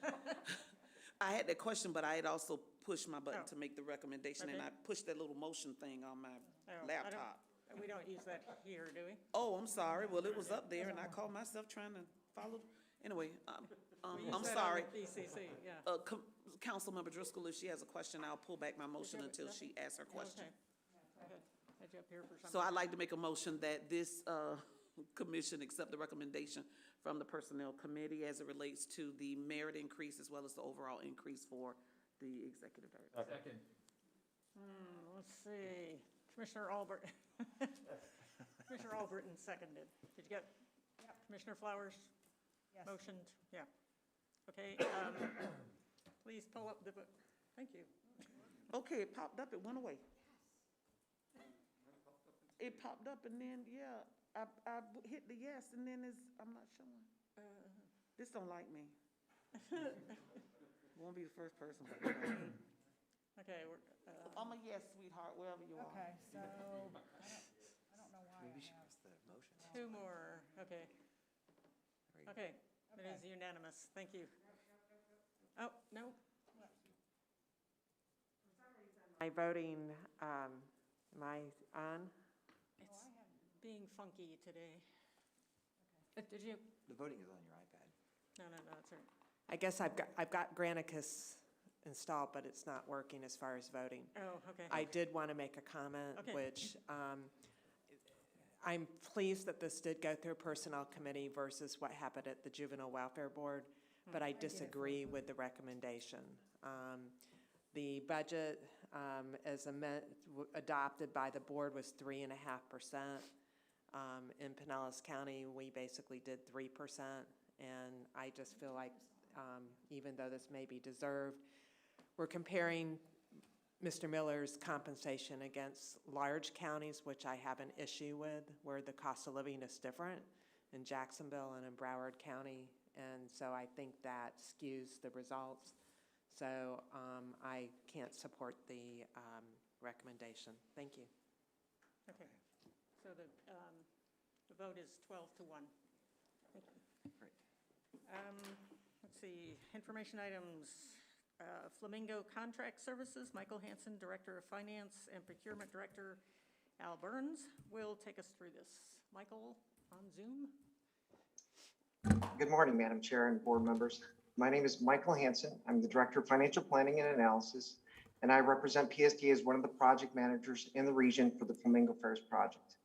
I had that question, but I had also pushed my button to make the recommendation, and Okay. I pushed that little motion thing on my Oh, I don't- laptop. We don't use that here, do we? Oh, I'm sorry. Well, it was up there, and I called myself trying to follow. Anyway, We use I'm that on sorry. the BCC, yeah. Councilmember Driscoll, if she has a question, I'll pull back my motion until she asks her question. Okay. Go ahead. Had you up here for something? So I'd like to make a motion that this commission accept the recommendation from the Personnel Committee as it relates to the merit increase as well as the overall increase for the executive director. Second. Let's see, Commissioner Albert. Commissioner Albritton seconded. Did you get Commissioner Flowers? Yes. Motioned, yeah. Okay, please pull up the, thank you. Okay, it popped up, it went away. It popped up and then, yeah, I hit the yes and then I'm not showing. This don't like me. Won't be the first person. Okay, I'm a yes, sweetheart, wherever you are. Okay, so, I don't know why. Maybe she missed the motion. two more, okay. Okay, it is unanimous, thank you. Oh, no, My voting, am I on? it's being funky today. Did you? The voting is on your iPad. No, that's all right. I guess I've got Granicus installed, but it's not working as far as voting. Oh, okay. I did want to make a comment, Okay. which I'm pleased that this did go through Personnel Committee versus what happened at the Juvenile Welfare Board, but I disagree with the recommendation. The budget as adopted by the board was 3.5%. In Pinellas County, we basically did 3%, and I just feel like even though this may be deserved, we're comparing Mr. Miller's compensation against large counties, which I have an issue with, where the cost of living is different in Jacksonville and in Broward County, and so I think that skews the results. So I can't support the recommendation. Thank you. Okay, so the vote is 12-1. Thank you. Great. Let's see, information items. Flamingo Contract Services, Michael Hansen, Director of Finance, and Procurement Director Al Burns will take us through this. Michael, on Zoom. Good morning, Madam Chair and board members. My name is Michael Hansen. I'm the Director of Financial Planning and Analysis, and I represent PSD as one of the project managers in the region for the Flamingo Fairs project.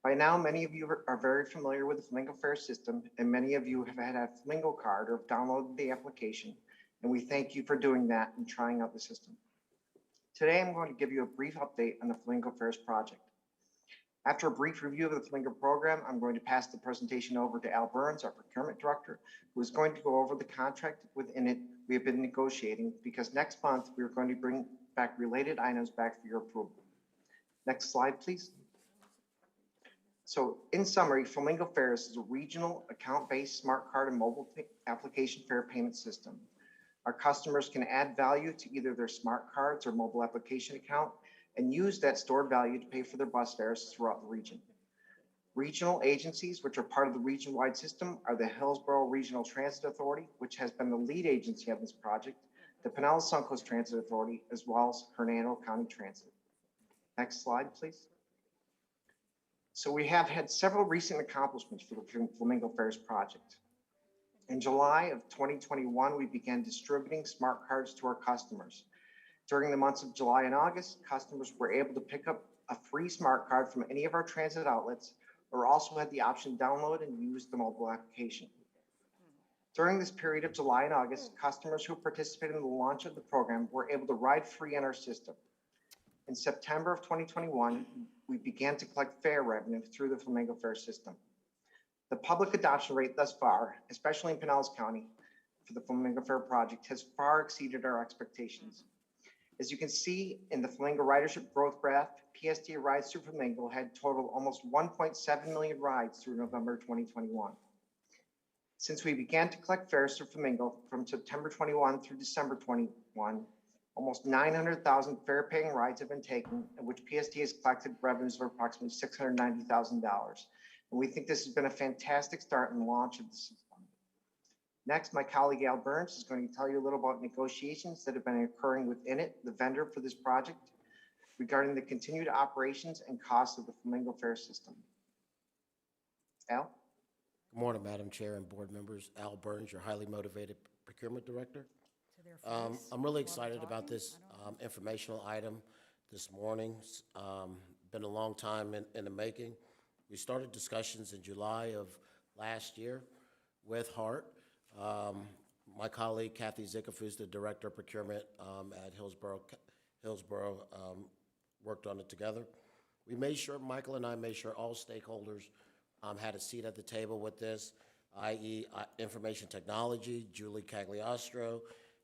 By now, many of you are very familiar with the Flamingo Fairs system, and many of you have had a Flamingo card or have downloaded the application, and we thank you for doing that and trying out the system. Today, I'm going to give you a brief update on the Flamingo Fairs project. After a brief review of the Flamingo program, I'm going to pass the presentation over to Al Burns, our Procurement Director, who is going to go over the contract within it we have been negotiating, because next month we are going to bring back related items back for your approval. Next slide, please. So in summary, Flamingo Fairs is a regional account-based smart card and mobile application fare payment system. Our customers can add value to either their smart cards or mobile application account and use that stored value to pay for their bus fares throughout the region. Regional agencies, which are part of the region-wide system, are the Hillsborough Regional Transit Authority, which has been the lead agency of this project, the Pinellas Suncoast Transit Authority, as well as Hernando County Transit. Next slide, please. So we have had several recent accomplishments for the Flamingo Fairs project. In July of 2021, we began distributing smart cards to our customers. During the months of July and August, customers were able to pick up a free smart card from any of our transit outlets, or also had the option to download and use the mobile application. During this period of July and August, customers who participated in the launch of the program were able to ride free on our system. In September of 2021, we began to collect fare revenue through the Flamingo Fair system. The public adoption rate thus far, especially in Pinellas County, for the Flamingo Fair project has far exceeded our expectations. As you can see in the Flamingo ridership growth graph, PSD rides through Flamingo had totaled almost 1.7 million rides through November 2021. Since we began to collect fares through Flamingo from September 21 through December 21, Almost 900,000 fare-paying rides have been taken, in which PSTA has collected revenues of approximately $690,000. And we think this has been a fantastic start in the launch of the system. Next, my colleague Al Burns is going to tell you a little about negotiations that have been occurring within it, the vendor for this project, regarding the continued operations and costs of the Flamingo Fare system. Al? Good morning, Madam Chair and board members. Al Burns, your highly motivated procurement director. I'm really excited about this informational item this morning. Been a long time in the making. We started discussions in July of last year with HART. My colleague Kathy Zickoff, who's the director of procurement at Hillsborough, worked on it together. We made sure, Michael and I made sure all stakeholders had a seat at the table with this, i.e. Information Technology, Julie Cagliostro,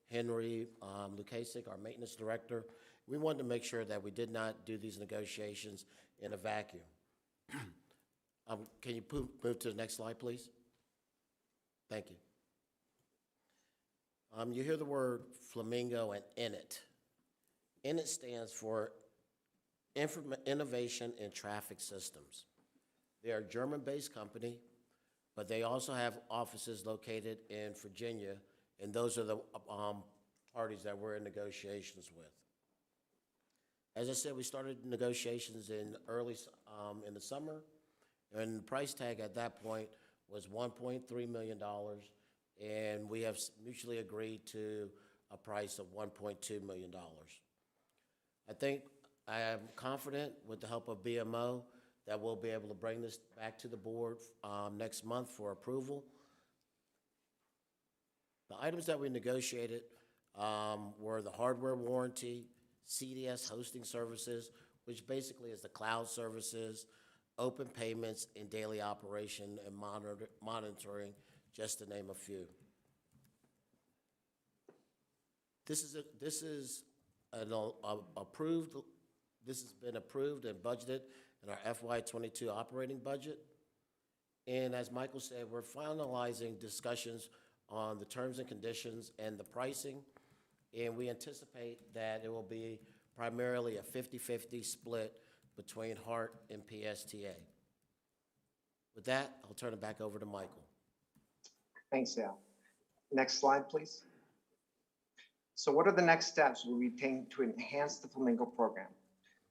Henry Lukasik, our maintenance director. We wanted to make sure that we did not do these negotiations in a vacuum. Can you move to the next slide, please? Thank you. You hear the word Flamingo and INIT. INIT stands for Innovation in Traffic Systems. They are a German-based company, but they also have offices located in Virginia, and those are the parties that we're in negotiations with. As I said, we started negotiations in in the summer, and the price tag at that point was $1.3 million, and we have mutually agreed to a price of $1.2 million. I am confident with the help of BMO that we'll be able to bring this back to the board next month for approval. The items that we negotiated were the hardware warranty, CDS hosting services, which basically is the cloud services, open payments, and daily operation and monitoring, just to name a few. This has been approved and budgeted in our FY22 operating budget. And as Michael said, we're finalizing discussions on the terms and conditions and the pricing, and we anticipate that it will be primarily a 50-50 split between HART and PSTA. With that, I'll turn it back over to Michael. Thanks, Al. Next slide, please. So what are the next steps we'll be taking to enhance the Flamingo program?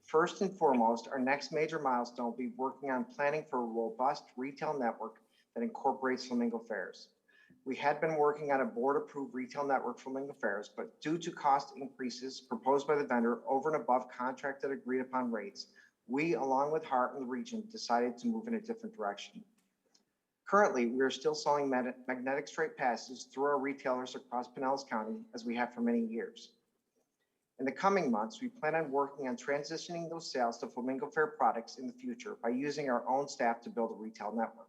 First and foremost, our next major milestone will be working on planning for a robust retail network that incorporates Flamingo fares. We had been working on a board-approved retail network for Flamingo fares, but due to cost increases proposed by the vendor over and above contracted agreed-upon rates, we, along with HART and the region, decided to move in a different direction. Currently, we are still selling magnetic stripe passes through our retailers across Pinellas County, as we have for many years. In the coming months, we plan on working on transitioning those sales to Flamingo Fare products in the future by using our own staff to build a retail network.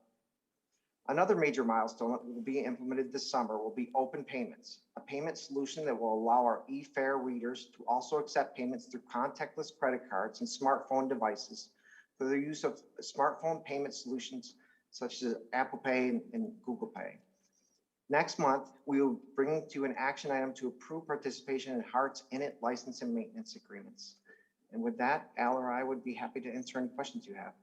Another major milestone that will be implemented this summer will be open payments, a payment solution that will allow our e-fare readers to also accept payments through contactless credit cards and smartphone devices for the use of smartphone payment solutions such as Apple Pay and Google Pay. Next month, we will bring to you an action item to approve participation in HART's INIT license and maintenance agreements. And with that, Al or I would be happy to answer any questions you have.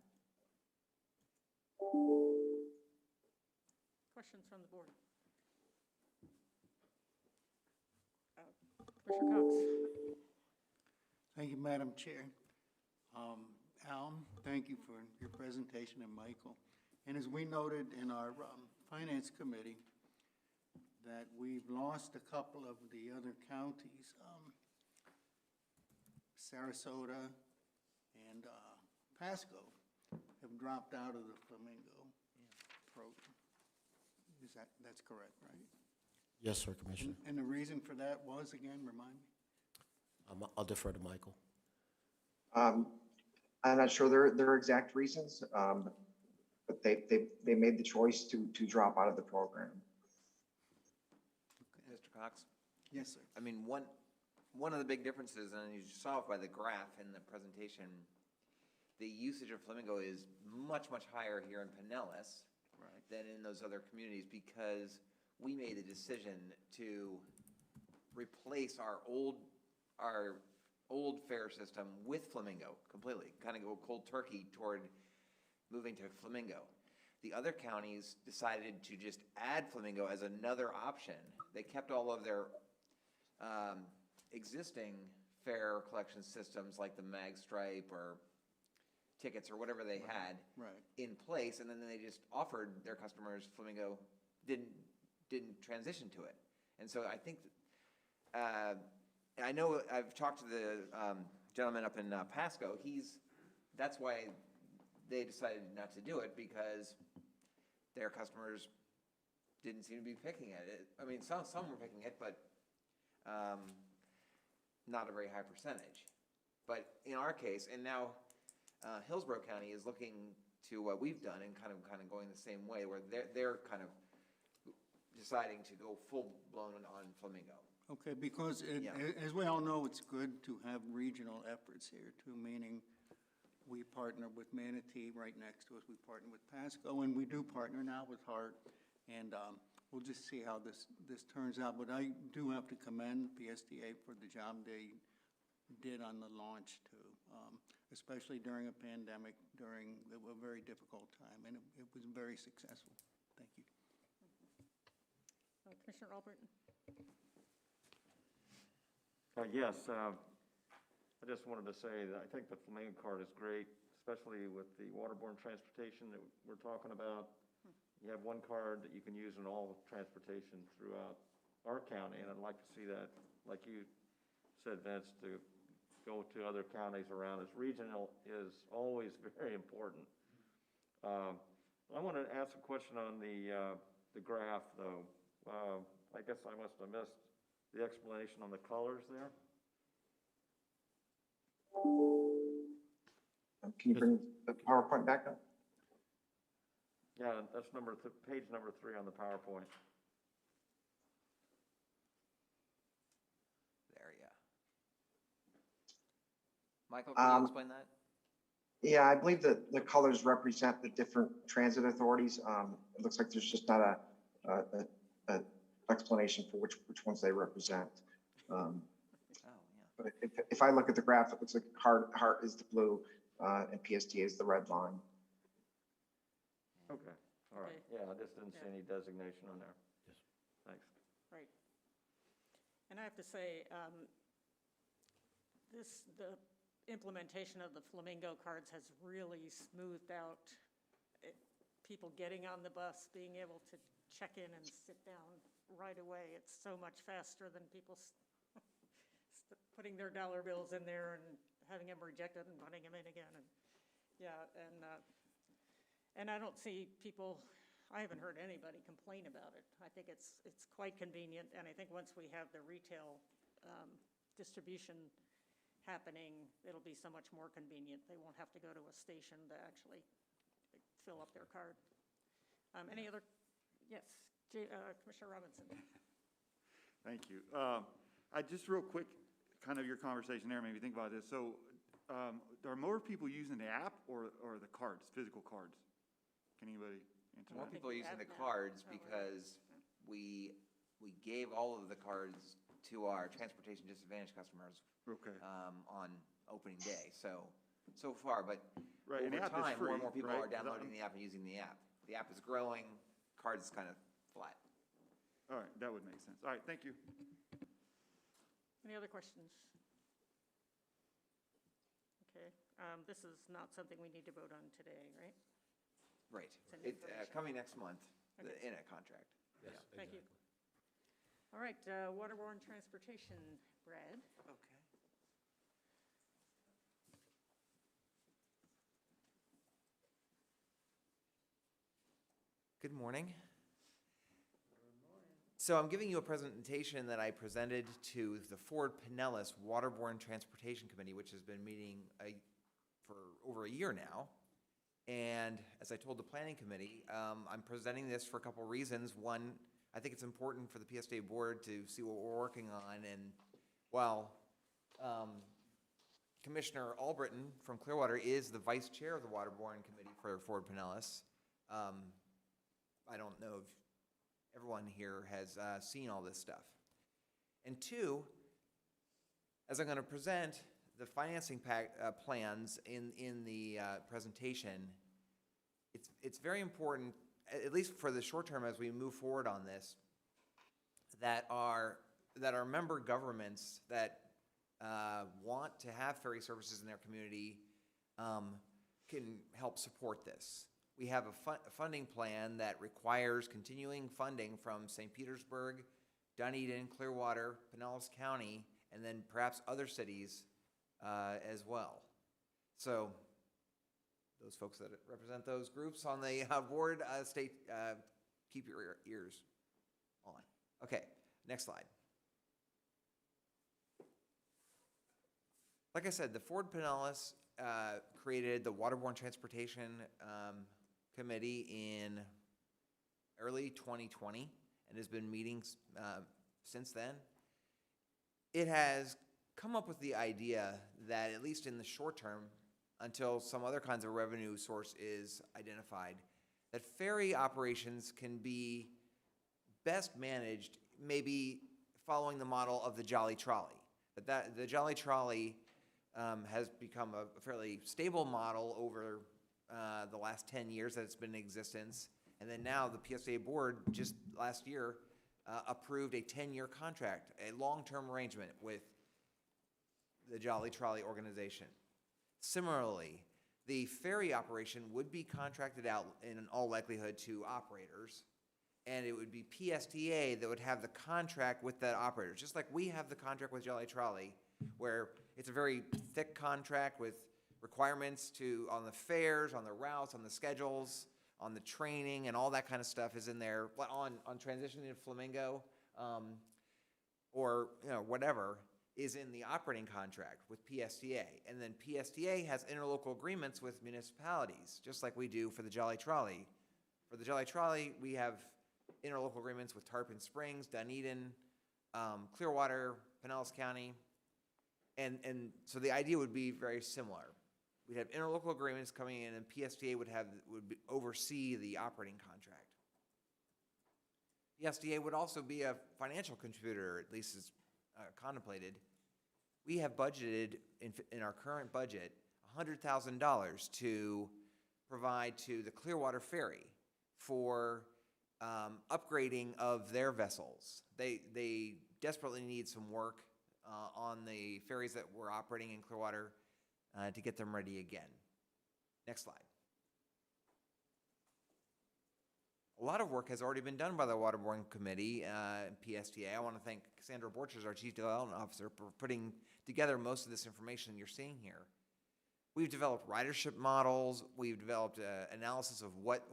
Questions from the board? Commissioner Cox. Thank you, Madam Chair. Al, thank you for your presentation, and Michael. And as we noted in our Finance Committee, that we've lost a couple of the other counties, Sarasota and Pasco, have dropped out of the Flamingo program. That's correct, right? Yes, sir, Commissioner. And the reason for that was, again, remind me? I'll defer to Michael. I'm not sure their exact reasons, but they made the choice to drop out of the program. Mr. Cox? Yes, sir. I mean, one of the big differences, and you saw it by the graph in the presentation, the usage of Flamingo is much, much higher here in Pinellas than in those other communities, because we made a decision to replace our old our old fare system with Flamingo completely, kind of go cold turkey toward moving to Flamingo. The other counties decided to just add Flamingo as another option. They kept all of their existing fare collection systems like the MagStripe or tickets or whatever they had in place, and then they just offered their customers Flamingo, didn't transition to it. And so I think, I know I've talked to the gentleman up in Pasco. That's why they decided not to do it, because their customers didn't seem to be picking at it. I mean, some were picking it, but not a very high percentage. But in our case, and now Hillsborough County is looking to what we've done and kind of going the same way, where they're kind of deciding to go full-blown on Flamingo. Okay, because as we all know, it's good to have regional efforts here too, meaning we partner with Manatee right next to us, we partner with Pasco, and we do partner now with Hart, and we'll just see how this turns out. But I do have to commend PSTA for the job they did on the launch too, especially during a pandemic, during a very difficult time, and it was very successful. Thank you. Commissioner Albritton? Yes, I just wanted to say that I think the Flamingo card is great, especially with the waterborne transportation that we're talking about. You have one card that you can use in all transportation throughout our county, and I'd like to see that, like you said, Vince, to go to other counties around us. Regional is always very important. I want to ask a question on the graph, though. I guess I must have missed the explanation on the colors there. Can you bring the PowerPoint back up? Yeah, that's page number 3 on the PowerPoint. There, yeah. Michael, can you explain that? Yeah, I believe that the colors represent the different transit authorities. It looks like there's just not a explanation for which ones they represent. But if I look at the graph, it looks like Hart is the blue, and PSTA is the red line. Okay, all right. Yeah, I just didn't see any designation on there. Yes. Thanks. Right. And I have to say, the implementation of the Flamingo cards has really smoothed out people getting on the bus, being able to check in and sit down right away. It's so much faster than people putting their dollar bills in there and having them rejected and putting them in again. And and I don't see people, I haven't heard anybody complain about it. I think it's quite convenient, and I think once we have the retail distribution happening, it'll be so much more convenient. They won't have to go to a station to actually fill up their card. Any other? Yes, Commissioner Robinson. Thank you. I just real quick, kind of your conversation there made me think about this. So are more people using the app or the cards, physical cards? Can anybody answer that? More people are using the cards because we gave all of the cards to our transportation disadvantaged customers on opening day. So far, but over time, more and more people are downloading the app and using the app. The app is growing, cards kind of flat. All right, that would make sense. All right, thank you. Any other questions? Okay, this is not something we need to vote on today, right? Right. It's coming next month, the internet contract. Yes, yeah. Thank you. All right, waterborne transportation, Brad. Okay. Good morning. So I'm giving you a presentation that I presented to the Ford Pinellas Waterborne Transportation Committee, which has been meeting for over a year now. And as I told the Planning Committee, I'm presenting this for a couple reasons. One, I think it's important for the PSTA board to see what we're working on. And while Commissioner Albritton from Clearwater is the vice chair of the Waterborne Committee for Ford Pinellas, I don't know if everyone here has seen all this stuff. And two, As I'm going to present the financing plans in the presentation, it's very important, at least for the short term as we move forward on this, that our member governments that want to have ferry services in their community can help support this. We have a funding plan that requires continuing funding from St. Petersburg, Dunedin, Clearwater, Pinellas County, and then perhaps other cities as well. So those folks that represent those groups on the board, keep your ears on. Okay, next slide. Like I said, the Ford Pinellas created the Waterborne Transportation Committee in early 2020 and has been meeting since then. It has come up with the idea that, at least in the short term, until some other kinds of revenue source is identified, that ferry operations can be best managed maybe following the model of the Jolly Trolley. But the Jolly Trolley has become a fairly stable model over the last 10 years that it's been in existence. And then now the PSTA board just last year approved a 10-year contract, a long-term arrangement with the Jolly Trolley organization. Similarly, the ferry operation would be contracted out in all likelihood to operators, and it would be PSTA that would have the contract with that operator, just like we have the contract with Jolly Trolley, where it's a very thick contract with requirements on the fares, on the routes, on the schedules, on the training, and all that kind of stuff is in there. On transitioning to Flamingo, or whatever is in the operating contract with PSTA. And then PSTA has interlocal agreements with municipalities, just like we do for the Jolly Trolley. For the Jolly Trolley, we have interlocal agreements with Tarpon Springs, Dunedin, Clearwater, Pinellas County. And so the idea would be very similar. We'd have interlocal agreements coming in, and PSTA would oversee the operating contract. PSTA would also be a financial contributor, at least as contemplated. We have budgeted in our current budget $100,000 to provide to the Clearwater Ferry for upgrading of their vessels. They desperately need some work on the ferries that we're operating in Clearwater to get them ready again. Next slide. A lot of work has already been done by the Waterborne Committee and PSTA. I want to thank Sandra Borchers, our Chief Development Officer, for putting together most of this information you're seeing here. We've developed ridership models. We've developed analysis of what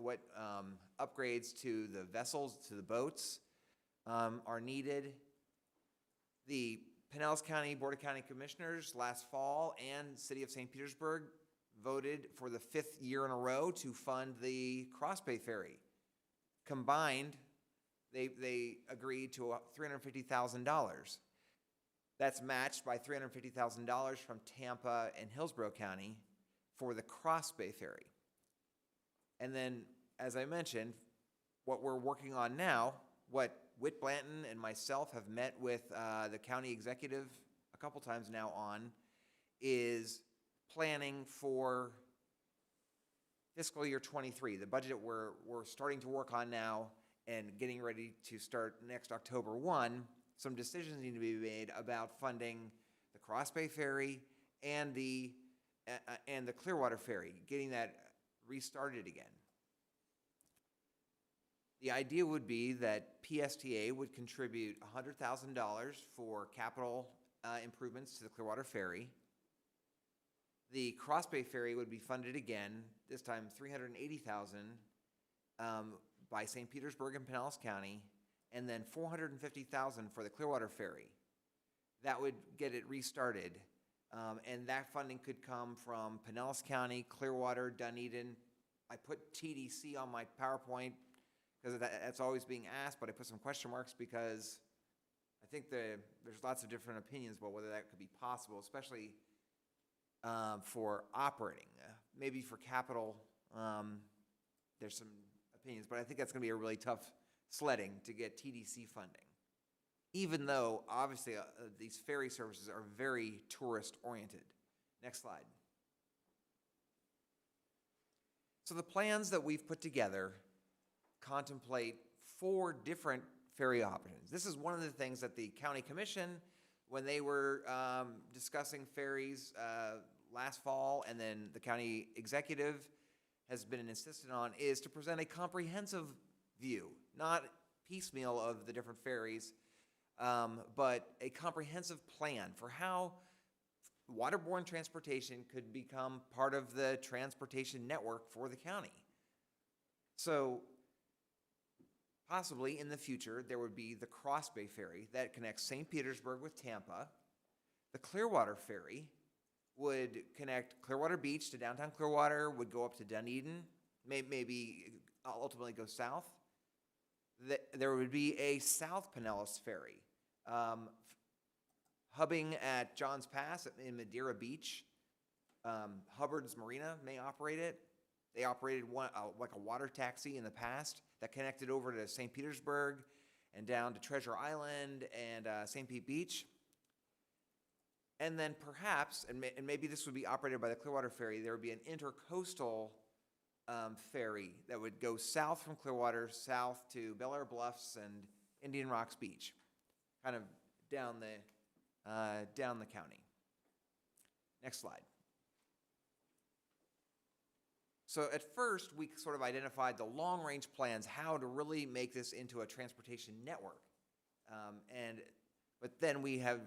upgrades to the vessels, to the boats are needed. The Pinellas County Board of County Commissioners last fall and City of St. Petersburg voted for the 5th year in a row to fund the Cross Bay Ferry. Combined, they agreed to $350,000. That's matched by $350,000 from Tampa and Hillsborough County for the Cross Bay Ferry. And then, as I mentioned, what we're working on now, what Whit Blanton and myself have met with the county executive a couple times now on, is planning for fiscal year 23, the budget we're starting to work on now and getting ready to start next October 1. Some decisions need to be made about funding the Cross Bay Ferry and the Clearwater Ferry, getting that restarted again. The idea would be that PSTA would contribute $100,000 for capital improvements to the Clearwater Ferry. The Cross Bay Ferry would be funded again, this time $380,000 by St. Petersburg and Pinellas County, and then $450,000 for the Clearwater Ferry. That would get it restarted, and that funding could come from Pinellas County, Clearwater, Dunedin. I put TDC on my PowerPoint because that's always being asked, but I put some question marks because I think there's lots of different opinions about whether that could be possible, especially for operating. Maybe for capital, there's some opinions, but I think that's going to be a really tough sledding to get TDC funding. even though obviously these ferry services are very tourist-oriented. Next slide. So the plans that we've put together contemplate 4 different ferry options. This is one of the things that the county commission, when they were discussing ferries last fall, and then the county executive has been insistent on, is to present a comprehensive view, not piecemeal of the different ferries, but a comprehensive plan for how waterborne transportation could become part of the transportation network for the county. So possibly in the future, there would be the Cross Bay Ferry that connects St. Petersburg with Tampa. The Clearwater Ferry would connect Clearwater Beach to downtown Clearwater, would go up to Dunedin, maybe ultimately go south. There would be a South Pinellas Ferry, hubbing at Johns Pass in Madeira Beach. Hubbard's Marina may operate it. They operated like a water taxi in the past that connected over to St. Petersburg and down to Treasure Island and St. Pete Beach. And then perhaps, and maybe this would be operated by the Clearwater Ferry, there would be an intercoastal ferry that would go south from Clearwater, south to Bel Air Bluffs and Indian Rocks Beach, kind of down the county. Next slide. So at first, we sort of identified the long-range plans, how to really make this into a transportation network. But then we have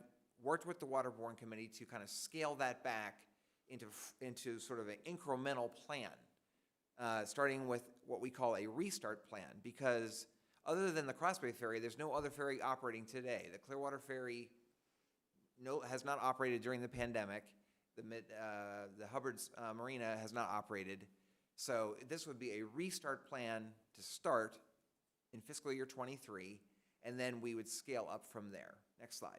worked with the Waterborne Committee to kind of scale that back into sort of an incremental plan, starting with what we call a restart plan, because other than the Cross Bay Ferry, there's no other ferry operating today. The Clearwater Ferry has not operated during the pandemic. The Hubbard's Marina has not operated. So this would be a restart plan to start in fiscal year 23, and then we would scale up from there. Next slide.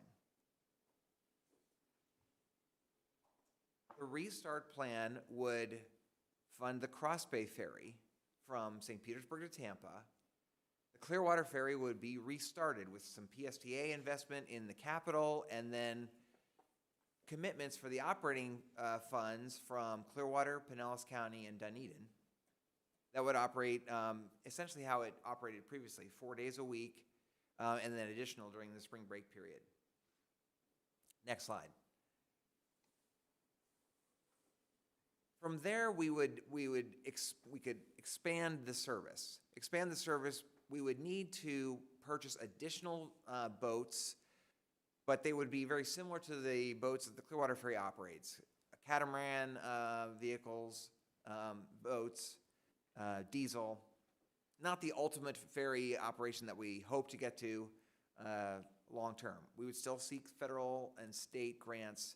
The restart plan would fund the Cross Bay Ferry from St. Petersburg to Tampa. The Clearwater Ferry would be restarted with some PSTA investment in the capital, and then commitments for the operating funds from Clearwater, Pinellas County, and Dunedin that would operate essentially how it operated previously, 4 days a week, and then additional during the spring break period. Next slide. From there, we could expand the service. Expand the service, we would need to purchase additional boats, but they would be very similar to the boats that the Clearwater Ferry operates. Catamaran vehicles, boats, diesel. Not the ultimate ferry operation that we hope to get to long term. We would still seek federal and state grants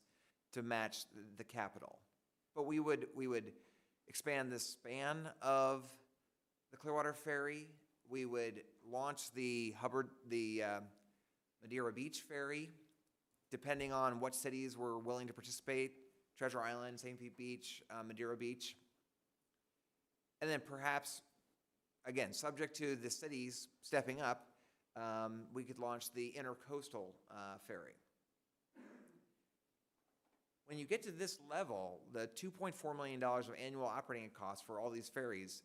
to match the capital. But we would expand the span of the Clearwater Ferry. We would launch the Madeira Beach Ferry, depending on what cities were willing to participate. Treasure Island, St. Pete Beach, Madeira Beach. And then perhaps, again, subject to the cities stepping up, we could launch the Intercoastal Ferry. When you get to this level, the $2.4 million of annual operating costs for all these ferries,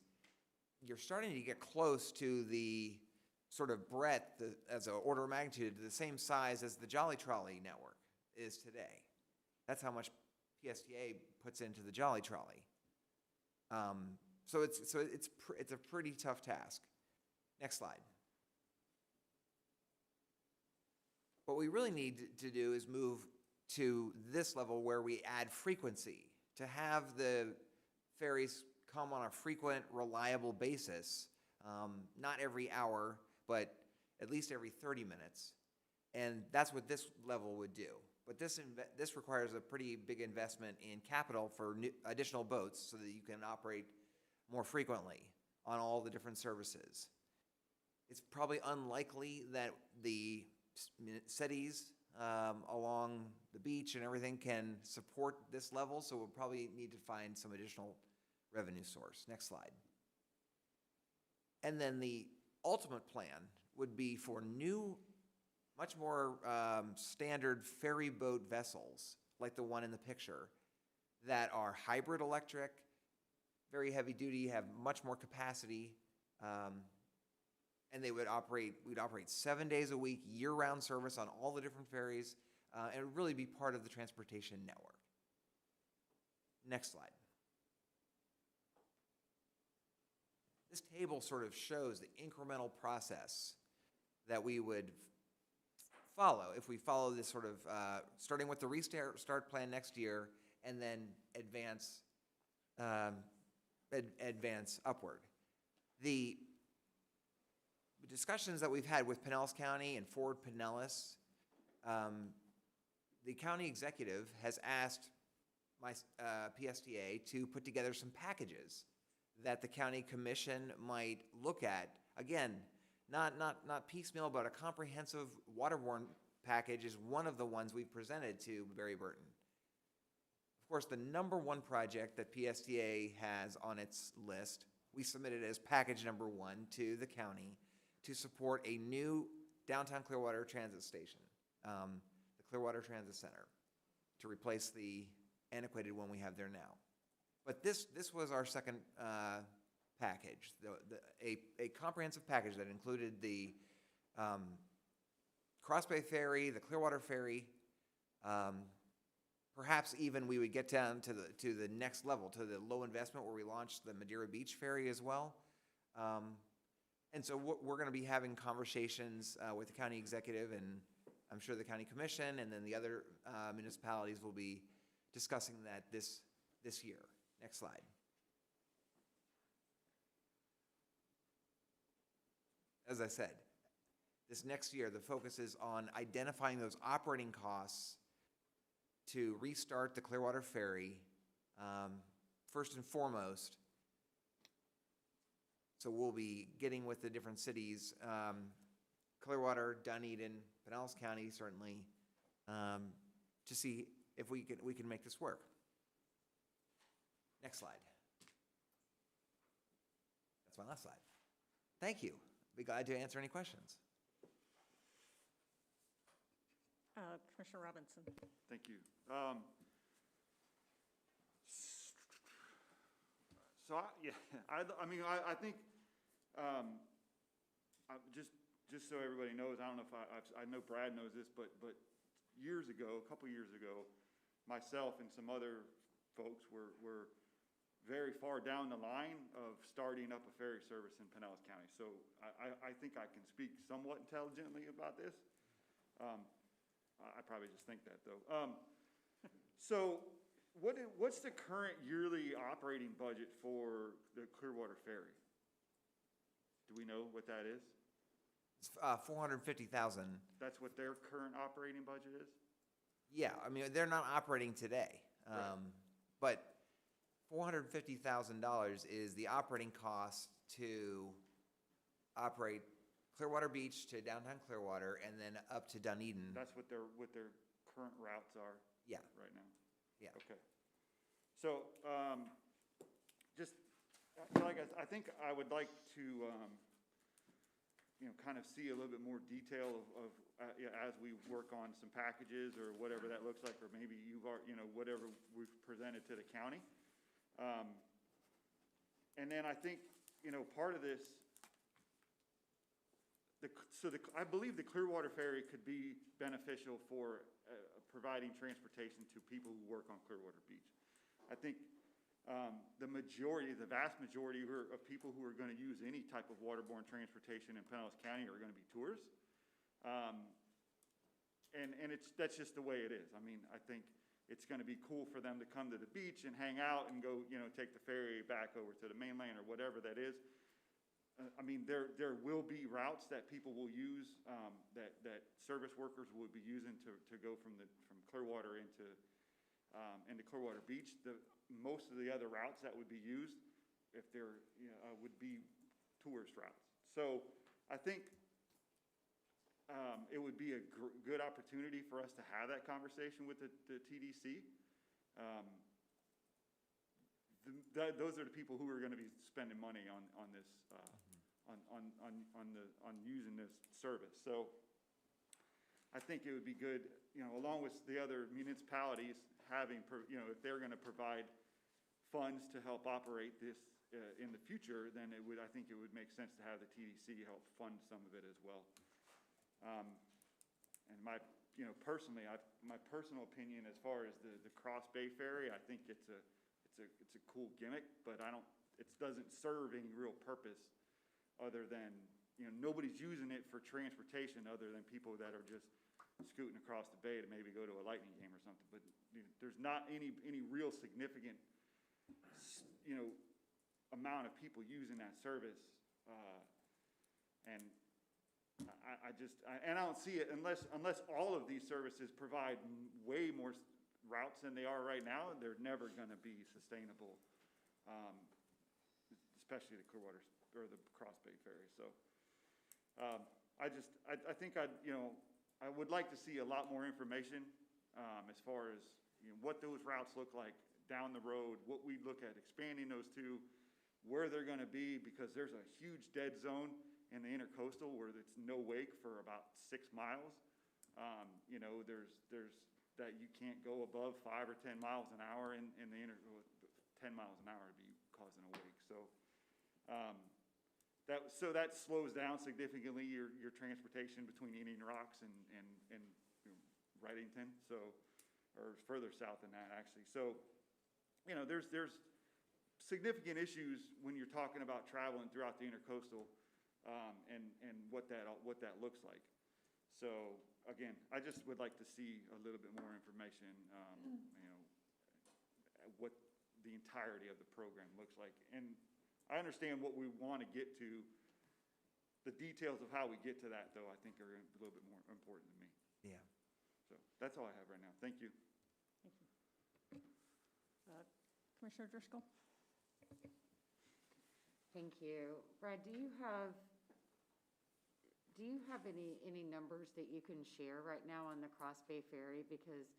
you're starting to get close to the sort of breadth, as an order of magnitude, the same size as the Jolly Trolley network is today. That's how much PSTA puts into the Jolly Trolley. So it's a pretty tough task. Next slide. What we really need to do is move to this level where we add frequency, to have the ferries come on a frequent, reliable basis, not every hour, but at least every 30 minutes. And that's what this level would do. But this requires a pretty big investment in capital for additional boats so that you can operate more frequently on all the different services. It's probably unlikely that the cities along the beach and everything can support this level, so we'll probably need to find some additional revenue source. Next slide. And then the ultimate plan would be for new much more standard ferry boat vessels, like the one in the picture, that are hybrid electric, very heavy duty, have much more capacity, and we'd operate 7 days a week, year-round service on all the different ferries, and it would really be part of the transportation network. Next slide. This table sort of shows the incremental process that we would follow if we follow this sort of, starting with the restart plan next year and then advance upward. The discussions that we've had with Pinellas County and Ford Pinellas, the county executive has asked my PSTA to put together some packages that the county commission might look at. Again, not piecemeal, but a comprehensive waterborne package is one of the ones we've presented to Barry Burton. Of course, the number one project that PSTA has on its list, we submitted as package number 1 to the county to support a new downtown Clearwater transit station, the Clearwater Transit Center, to replace the antiquated one we have there now. But this was our second package, a comprehensive package that included the Cross Bay Ferry, the Clearwater Ferry. Perhaps even we would get down to the next level, to the low investment where we launched the Madeira Beach Ferry as well. And so we're going to be having conversations with the county executive, and I'm sure the county commission, and then the other municipalities will be discussing that this year. Next slide. As I said, this next year, the focus is on identifying those operating costs to restart the Clearwater Ferry, first and foremost. So we'll be getting with the different cities, Clearwater, Dunedin, Pinellas County, certainly, to see if we can make this work. Next slide. That's my last slide. Thank you. Be glad to answer any questions. Commissioner Robinson. Thank you. So I think just so everybody knows, I don't know if I know Brad knows this, but a couple years ago, myself and some other folks were very far down the line of starting up a ferry service in Pinellas County. So I think I can speak somewhat intelligently about this. I probably just think that, though. So what's the current yearly operating budget for the Clearwater Ferry? Do we know what that is? It's $450,000. That's what their current operating budget is? Yeah, I mean, they're not operating today. Right. But $450,000 is the operating cost to operate Clearwater Beach to downtown Clearwater and then up to Dunedin. That's what their current routes are? Yeah. Right now? Yeah. Okay. So, I think I would like to, kind of see a little bit more detail of as we work on some packages or whatever that looks like, or maybe whatever we've presented to the county. And then I think, part of this, I believe the Clearwater Ferry could be beneficial for providing transportation to people who work on Clearwater Beach. I think the vast majority of people who are going to use any type of waterborne transportation in Pinellas County are going to be tourists. And that's just the way it is. I mean, I think it's going to be cool for them to come to the beach and hang out and go, take the ferry back over to the mainland or whatever that is. I mean, there will be routes that people will use, that service workers will be using to go from Clearwater into Clearwater Beach. Most of the other routes that would be used, if there would be tourist routes. So I think it would be a good opportunity for us to have that conversation with the TDC. Those are the people who are going to be spending money on this, on using this service. So I think it would be good, along with the other municipalities having, if they're going to provide funds to help operate this in the future, then I think it would make sense to have the TDC help fund some of it as well. And my personal opinion as far as the Cross Bay Ferry, I think it's a cool gimmick, but it doesn't serve any real purpose other than, nobody's using it for transportation other than people that are just scooting across the bay to maybe go to a Lightning game or something. But there's not any real significant, amount of people using that service. And I don't see it unless all of these services provide way more routes than they are right now. They're never going to be sustainable, especially the Clearwater or the Cross Bay Ferry. So I think I would like to see a lot more information as far as what those routes look like down the road, what we look at expanding those to, where they're going to be, because there's a huge dead zone in the intercoastal where it's no wake for about 6 miles. There's that you can't go above 5 or 10 miles an hour in the 10 miles an hour to be causing a wake. So that slows down significantly your transportation between Indian Rocks and Wrightington, or further south than that actually. So there's significant issues when you're talking about traveling throughout the intercoastal, and what that looks like. So again, I just would like to see a little bit more information, what the entirety of the program looks like. And I understand what we want to get to. The details of how we get to that, though, I think are a little bit more important to me. Yeah. So that's all I have right now. Thank you. Thank you. Commissioner Driscoll? Thank you. Brad, do you have any numbers that you can share right now on the Cross Bay Ferry? Because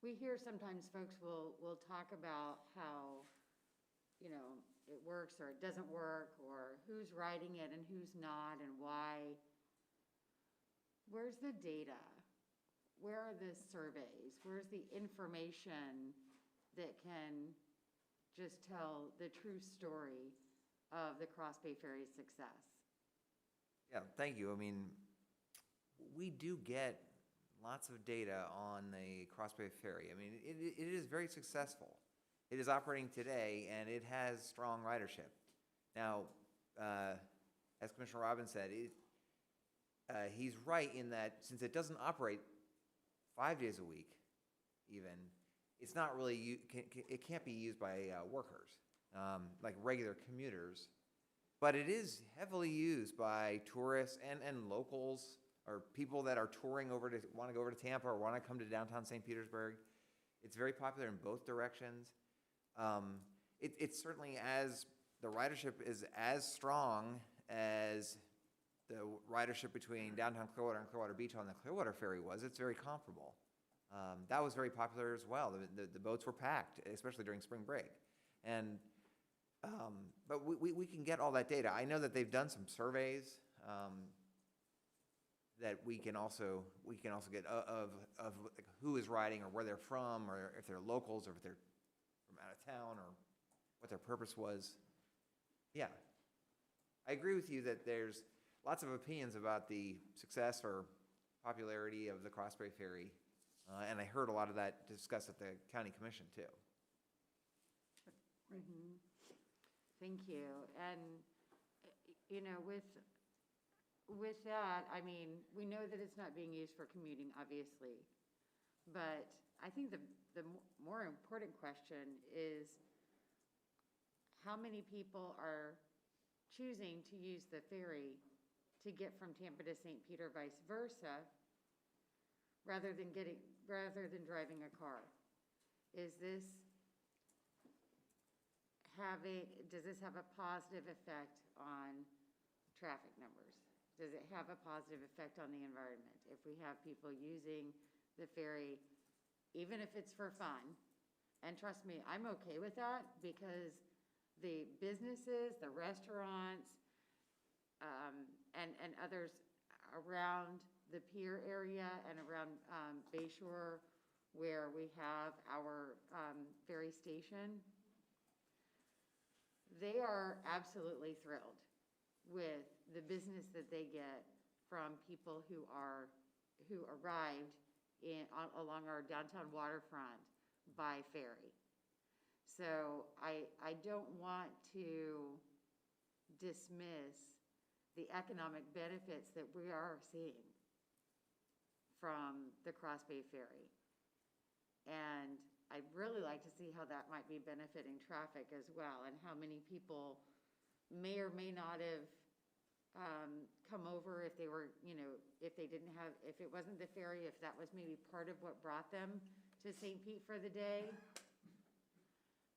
we hear sometimes folks will talk about how, it works or it doesn't work, or who's riding it and who's not and why. Where's the data? Where are the surveys? Where's the information that can just tell the true story of the Cross Bay Ferry's success? Yeah, thank you. I mean, we do get lots of data on the Cross Bay Ferry. I mean, it is very successful. It is operating today, and it has strong ridership. Now, as Commissioner Robbins said, he's right in that since it doesn't operate 5 days a week, even, it's not really, it can't be used by workers, like regular commuters. But it is heavily used by tourists and locals, or people that are touring want to go over to Tampa or want to come to downtown St. Petersburg. It's very popular in both directions. It's certainly the ridership is as strong as the ridership between downtown Clearwater and Clearwater Beach on the Clearwater Ferry was. It's very comparable. That was very popular as well. The boats were packed, especially during spring break. And but we can get all that data. I know that they've done some surveys that we can also get of like who is riding or where they're from, or if they're locals, or if they're from out of town, or what their purpose was. Yeah, I agree with you that there's lots of opinions about the success or popularity of the Cross Bay Ferry, and I heard a lot of that discussed at the county commission too. Mm-hmm. Thank you. And, with that, I mean, we know that it's not being used for commuting, obviously. But I think the more important question is how many people are choosing to use the ferry to get from Tampa to St. Peter, vice versa, rather than driving a car? Does this have a positive effect on traffic numbers? Does it have a positive effect on the environment? If we have people using the ferry, even if it's for fun, and trust me, I'm okay with that, because the businesses, the restaurants, and others around the pier area and around Bay Shore where we have our ferry station, they are absolutely thrilled with the business that they get from people who arrived along our downtown waterfront by ferry. So I don't want to dismiss the economic benefits that we are seeing from the Cross Bay Ferry. And I'd really like to see how that might be benefiting traffic as well, and how many people may or may not have come over if they were, if it wasn't the ferry, if that was maybe part of what brought them to St. Pete for the day.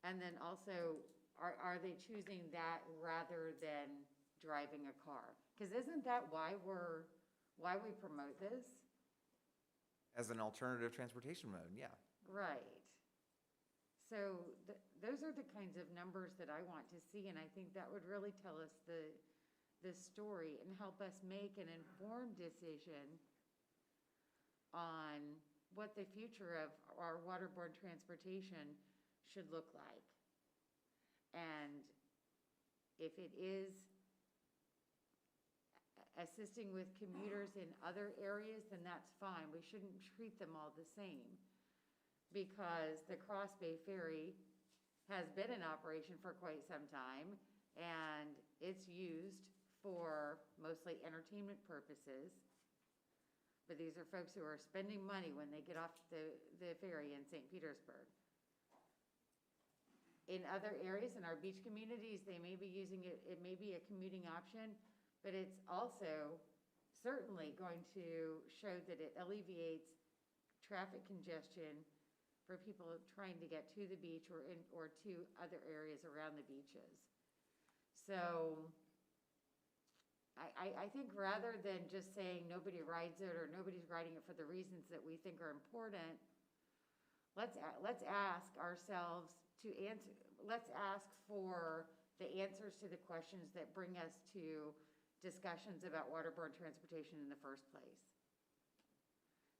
And then also, are they choosing that rather than driving a car? Because isn't that why we promote this? As an alternative transportation mode, yeah. Right. So those are the kinds of numbers that I want to see, and I think that would really tell us the story and help us make an informed decision on what the future of our waterborne transportation should look like. And if it is assisting with commuters in other areas, then that's fine. We shouldn't treat them all the same, because the Cross Bay Ferry has been in operation for quite some time, and it's used for mostly entertainment purposes. But these are folks who are spending money when they get off the ferry in St. Petersburg. In other areas, in our beach communities, they may be using it, it may be a commuting option, but it's also certainly going to show that it alleviates traffic congestion for people trying to get to the beach or to other areas around the beaches. So I think rather than just saying nobody rides it or nobody's riding it for the reasons that we think are important, let's ask ourselves let's ask for the answers to the questions that bring us to discussions about waterborne transportation in the first place.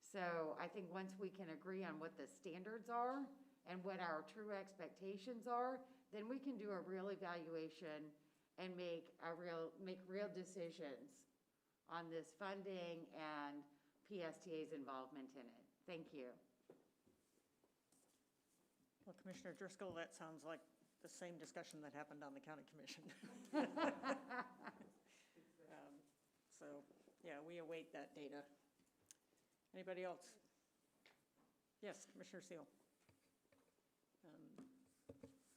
So I think once we can agree on what the standards are and what our true expectations are, then we can do a real evaluation and make real decisions on this funding and PSTA's involvement in it. Thank you. Well, Commissioner Driscoll, that sounds like the same discussion that happened on the county commission. So, yeah, we await that data. Anybody else? Yes, Commissioner Seal.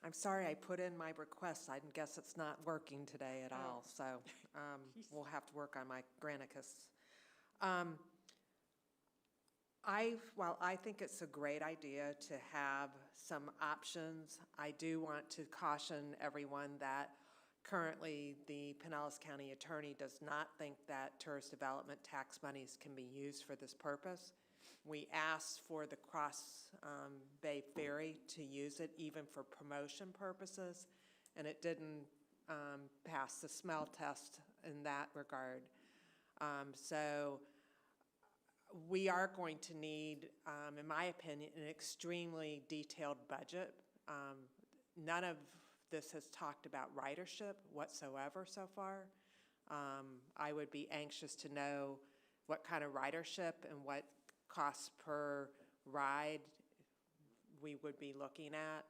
I'm sorry I put in my request. I guess it's not working today at all, so we'll have to work on my Granicus. While I think it's a great idea to have some options, I do want to caution everyone that currently the Pinellas County Attorney does not think that tourist development tax monies can be used for this purpose. We asked for the Cross Bay Ferry to use it even for promotion purposes, and it didn't pass the smell test in that regard. So we are going to need, in my opinion, an extremely detailed budget. None of this has talked about ridership whatsoever so far. I would be anxious to know what kind of ridership and what costs per ride we would be looking at.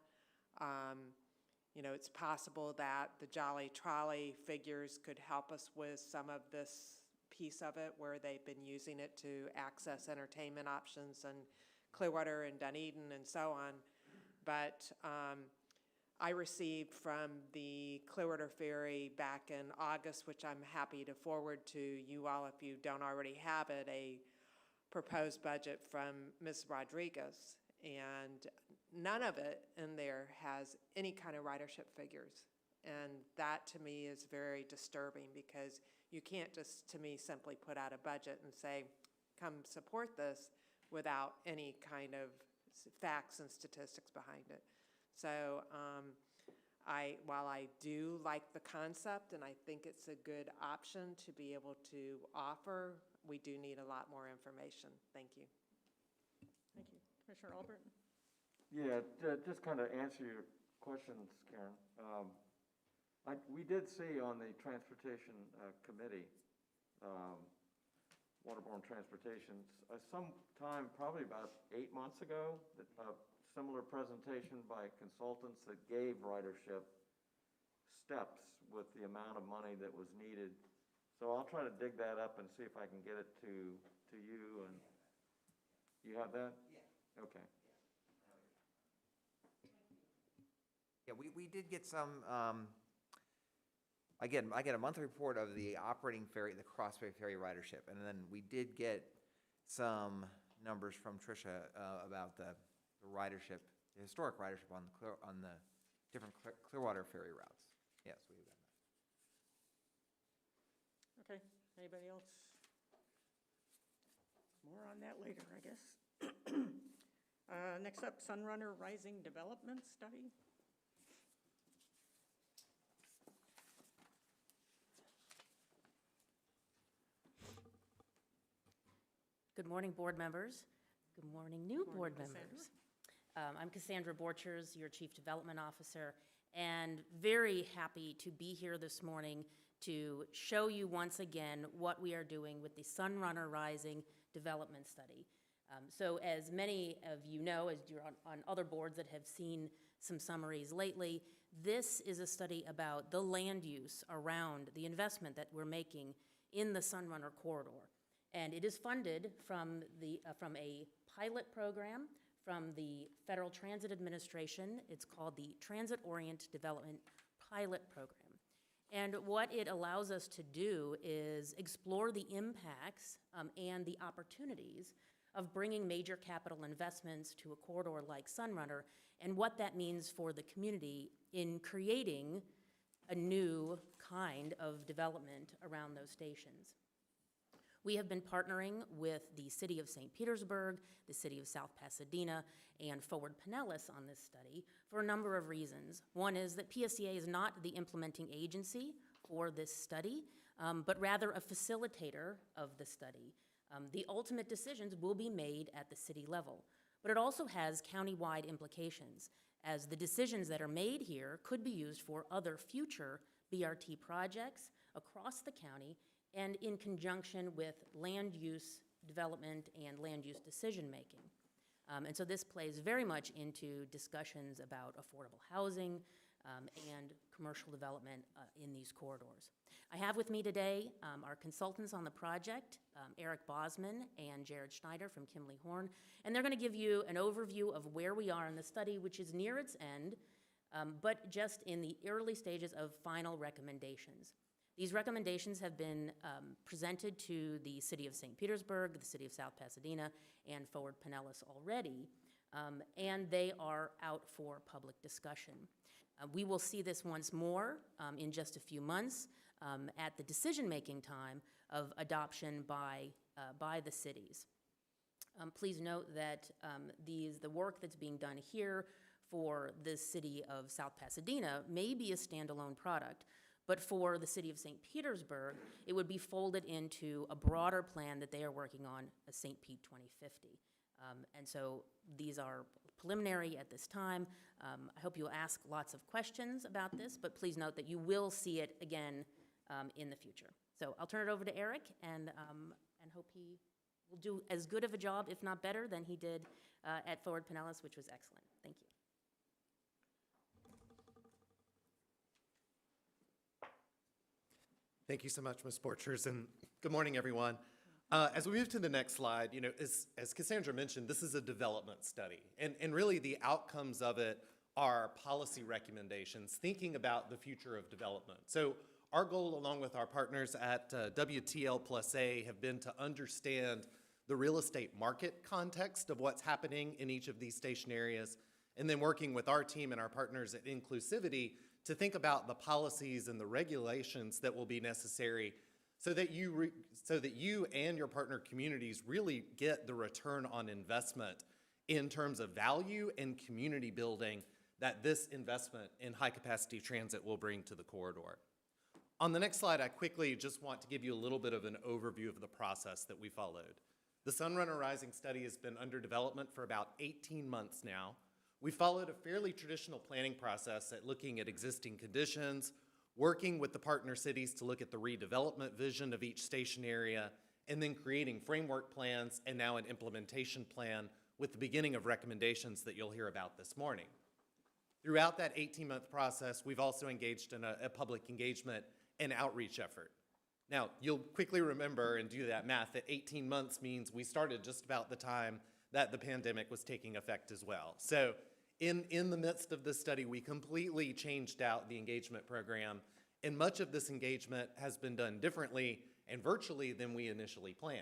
It's possible that the Jolly Trolley figures could help us with some of this piece of it, where they've been using it to access entertainment options in Clearwater and Dunedin and so on. But I received from the Clearwater Ferry back in August, which I'm happy to forward to you all if you don't already have it, a proposed budget from Ms. Rodriguez. And none of it in there has any kind of ridership figures. And that to me is very disturbing, because you can't just, to me, simply put out a budget and say, come support this without any kind of facts and statistics behind it. So while I do like the concept and I think it's a good option to be able to offer, we do need a lot more information. Thank you. Thank you. Commissioner Albritton? Yeah, just kind of answer your questions, Karen. We did see on the Transportation Committee, Waterborne Transportation, sometime probably about 8 months ago, a similar presentation by consultants that gave ridership steps with the amount of money that was needed. So I'll try to dig that up and see if I can get it to you. And you have that? Yeah. Okay. Yeah, we did get some, again, I get a monthly report of the operating ferry, the Crossway Ferry ridership, and then we did get some numbers from Tricia about the ridership, the historic ridership on the different Clearwater ferry routes. Yes, we have that. Okay, anybody else? More on that later, I guess. Next up, Sunrunner Rising Development Study. Good morning, board members. Good morning, new board Cassandra. members. I'm Cassandra Borchers, your Chief Development Officer, and very happy to be here this morning to show you once again what we are doing with the Sunrunner Rising Development Study. So as many of you know, as you're on other boards that have seen some summaries lately, this is a study about the land use around the investment that we're making in the Sunrunner corridor. And it is funded from a pilot program from the Federal Transit Administration. It's called the Transit Orient Development Pilot Program. And what it allows us to do is explore the impacts and the opportunities of bringing major capital investments to a corridor like Sunrunner and what that means for the community in creating a new kind of development around those stations. We have been partnering with the City of St. Petersburg, the City of South Pasadena, and Forward Pinellas on this study for a number of reasons. One is that PSDA is not the implementing agency for this study, but rather a facilitator of the study. The ultimate decisions will be made at the city level, but it also has county-wide implications, as the decisions that are made here could be used for other future BRT projects across the county and in conjunction with land use development and land use decision-making. And so this plays very much into discussions about affordable housing and commercial development in these corridors. I have with me today our consultants on the project, Eric Bosman and Jared Schneider from Kimley Horn, and they're going to give you an overview of where we are in the study, which is near its end, but just in the early stages of final recommendations. These recommendations have been presented to the City of St. Petersburg, the City of South Pasadena, and Forward Pinellas already, and they are out for public discussion. We will see this once more in just a few months at the decision-making time of adoption by the cities. Please note that the work that's being done here for the City of South Pasadena may be a standalone product, but for the City of St. Petersburg, it would be folded into a broader plan that they are working on, a St. Pete 2050. And so these are preliminary at this time. I hope you'll ask lots of questions about this, but please note that you will see it again in the future. So I'll turn it over to Eric and hope he will do as good of a job, if not better, than he did at Forward Pinellas, which was excellent. Thank you. Thank you so much, Ms. Borchers, and good morning, everyone. As we move to the next slide, you know, as Cassandra mentioned, this is a development study, and really the outcomes of it are policy recommendations, thinking about the future of development. So our goal, along with our partners at WTL+A, have been to understand the real estate market context of what's happening in each of these station areas, and then working with our team and our partners at Inclusivity to think about the policies and the regulations that will be necessary so that you and your partner communities really get the return on investment in terms of value and community building that this investment in high-capacity transit will bring to the corridor. On the next slide, I quickly just want to give you a little bit of an overview of the process that we followed. The Sunrunner Rising study has been under development for about 18 months now. We followed a fairly traditional planning process at looking at existing conditions, working with the partner cities to look at the redevelopment vision of each station area, and then creating framework plans and now an implementation plan with the beginning of recommendations that you'll hear about this morning. Throughout that 18-month process, we've also engaged in a public engagement and outreach effort. Now, you'll quickly remember and do that math that 18 months means we started just about the time that the pandemic was taking effect as well. So in the midst of this study, we completely changed out the engagement program, and much of this engagement has been done differently and virtually than we initially planned.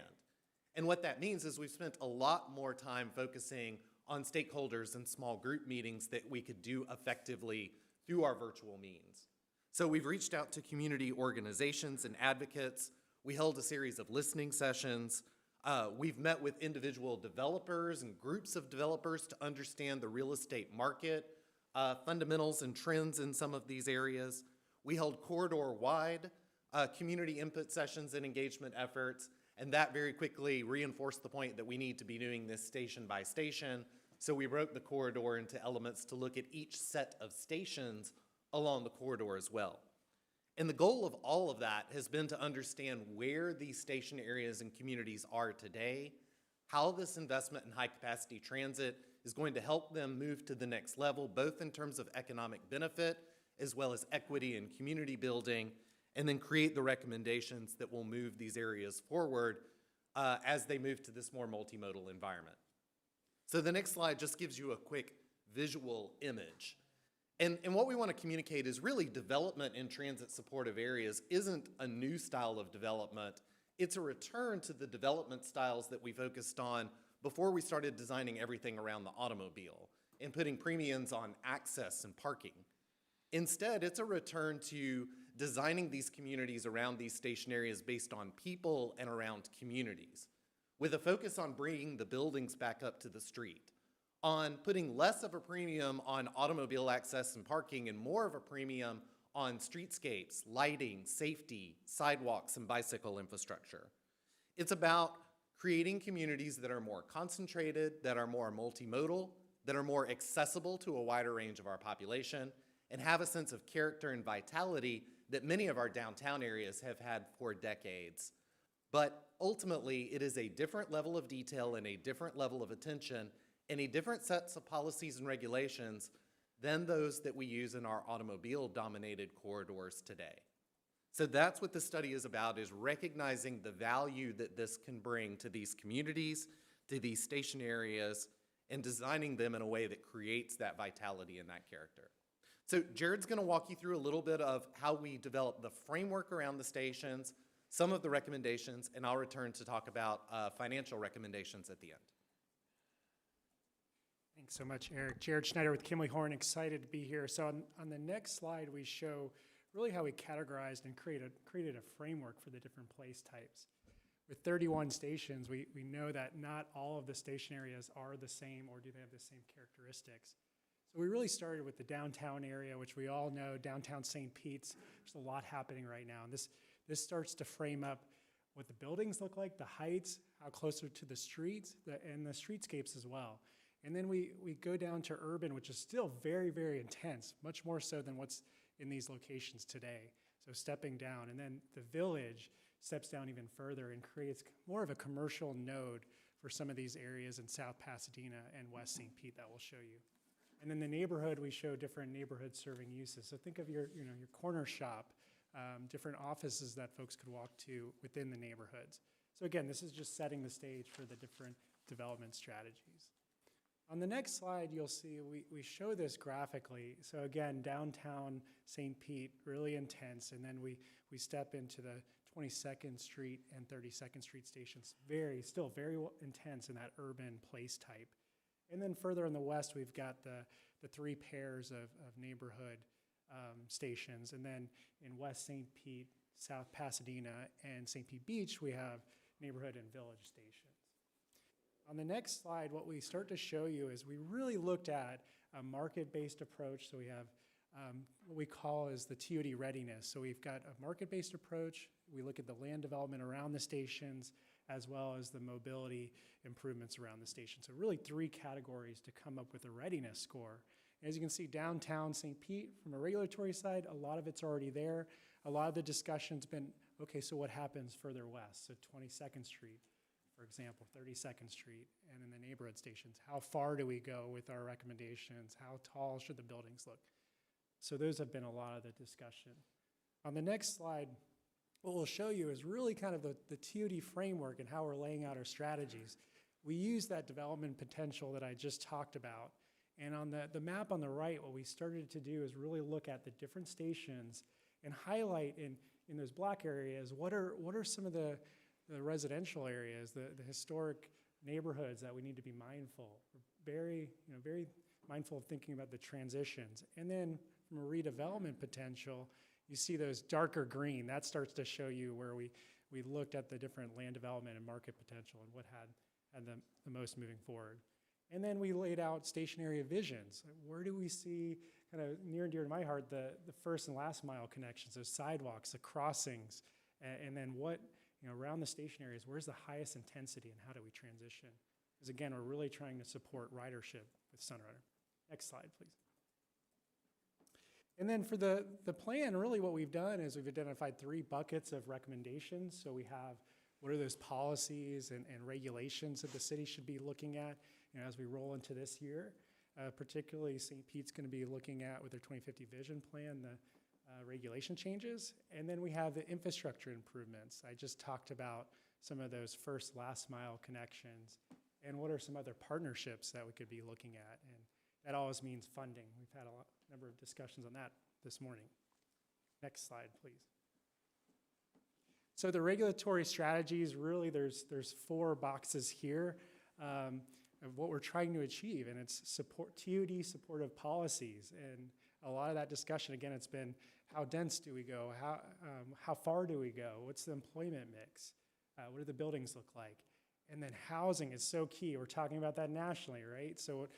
And what that means is we've spent a lot more time focusing on stakeholders and small group meetings that we could do effectively through our virtual means. So we've reached out to community organizations and advocates. We held a series of listening sessions. We've met with individual developers and groups of developers to understand the real estate market, fundamentals and trends in some of these areas. We held corridor-wide community input sessions and engagement efforts, and that very quickly reinforced the point that we need to be doing this station by station. So we broke the corridor into elements to look at each set of stations along the corridor as well. And the goal of all of that has been to understand where these station areas and communities are today, how this investment in high-capacity transit is going to help them move to the next level, both in terms of economic benefit as well as equity and community building, and then create the recommendations that will move these areas forward as they move to this more multimodal environment. So the next slide just gives you a quick visual image. And what we want to communicate is really development in transit supportive areas isn't a new style of development. It's a return to the development styles that we focused on before we started designing everything around the automobile and putting premiums on access and parking. Instead, it's a return to designing these communities around these station areas based on people and around communities, with a focus on bringing the buildings back up to the street, on putting less of a premium on automobile access and parking and more of a premium on streetscapes, lighting, safety, sidewalks, and bicycle infrastructure. It's about creating communities that are more concentrated, that are more multimodal, that are more accessible to a wider range of our population, and have a sense of character and vitality that many of our downtown areas have had for decades. But ultimately, it is a different level of detail and a different level of attention and a different sets of policies and regulations than those that we use in our automobile-dominated corridors today. So that's what this study is about, is recognizing the value that this can bring to these communities, to these station areas, and designing them in a way that creates that vitality and that character. So Jared's going to walk you through a little bit of how we develop the framework around the stations, some of the recommendations, and I'll return to talk about financial recommendations at the end. Thanks so much, Eric. Jared Schneider with Kimley Horn, excited to be here. So on the next slide, we show really how we categorized and created a framework for the different place types. With 31 stations, we know that not all of the station areas are the same or do they have the same characteristics. So we really started with the downtown area, which we all know, downtown St. Pete's. There's a lot happening right now. And this starts to frame up what the buildings look like, the heights, how closer to the streets, and the streetscapes as well. And then we go down to urban, which is still very, very intense, much more so than what's in these locations today. So stepping down. And then the village steps down even further and creates more of a commercial node for some of these areas in South Pasadena and West St. Pete that we'll show you. And then the neighborhood, we show different neighborhood serving uses. So think of your corner shop, different offices that folks could walk to within the neighborhoods. So again, this is just setting the stage for the different development strategies. On the next slide, you'll see we show this graphically. So again, downtown St. Pete, really intense. And then we step into the 22nd Street and 32nd Street stations, still very intense in that urban place type. And then further in the west, we've got the three pairs of neighborhood stations. And then in West St. Pete, South Pasadena, and St. Pete Beach, we have neighborhood and village stations. On the next slide, what we start to show you is we really looked at a market-based approach. So we have what we call is the TOD readiness. So we've got a market-based approach. We look at the land development around the stations, as well as the mobility improvements around the station. So really 3 categories to come up with a readiness score. As you can see, downtown St. Pete, from a regulatory side, a lot of it's already there. A lot of the discussion's been, okay, so what happens further west? So 22nd Street, for example, 32nd Street, and in the neighborhood stations. How far do we go with our recommendations? How tall should the buildings look? So those have been a lot of the discussion. On the next slide, what we'll show you is really kind of the TOD framework and how we're laying out our strategies. We use that development potential that I just talked about. And on the map on the right, what we started to do is really look at the different stations and highlight in those black areas, what are some of the residential areas, the historic neighborhoods that we need to be mindful. Very mindful of thinking about the transitions. And then from a redevelopment potential, you see those darker green. That starts to show you where we looked at the different land development and market potential and what had the most moving forward. And then we laid out station area visions. Where do we see, kind of near and dear to my heart, the first and last mile connections, those sidewalks, the crossings, and then what, around the station areas, where's the highest intensity and how do we transition? Because again, we're really trying to support ridership with Sunrunner. Next slide, please. And then for the plan, really what we've done is we've identified 3 buckets of recommendations. So we have what are those policies and regulations that the city should be looking at as we roll into this year. Particularly St. Pete's going to be looking at with their 2050 vision plan, the regulation changes. And then we have the infrastructure improvements. I just talked about some of those first last mile connections and what are some other partnerships that we could be looking at. And that always means funding. We've had a number of discussions on that this morning. Next slide, please. So the regulatory strategies, really there's 4 boxes here of what we're trying to achieve, and it's TOD supportive policies. And a lot of that discussion, again, it's been how dense do we go? How far do we go? What's the employment mix? What do the buildings look like? And then housing is so key. We're talking about that nationally, right? So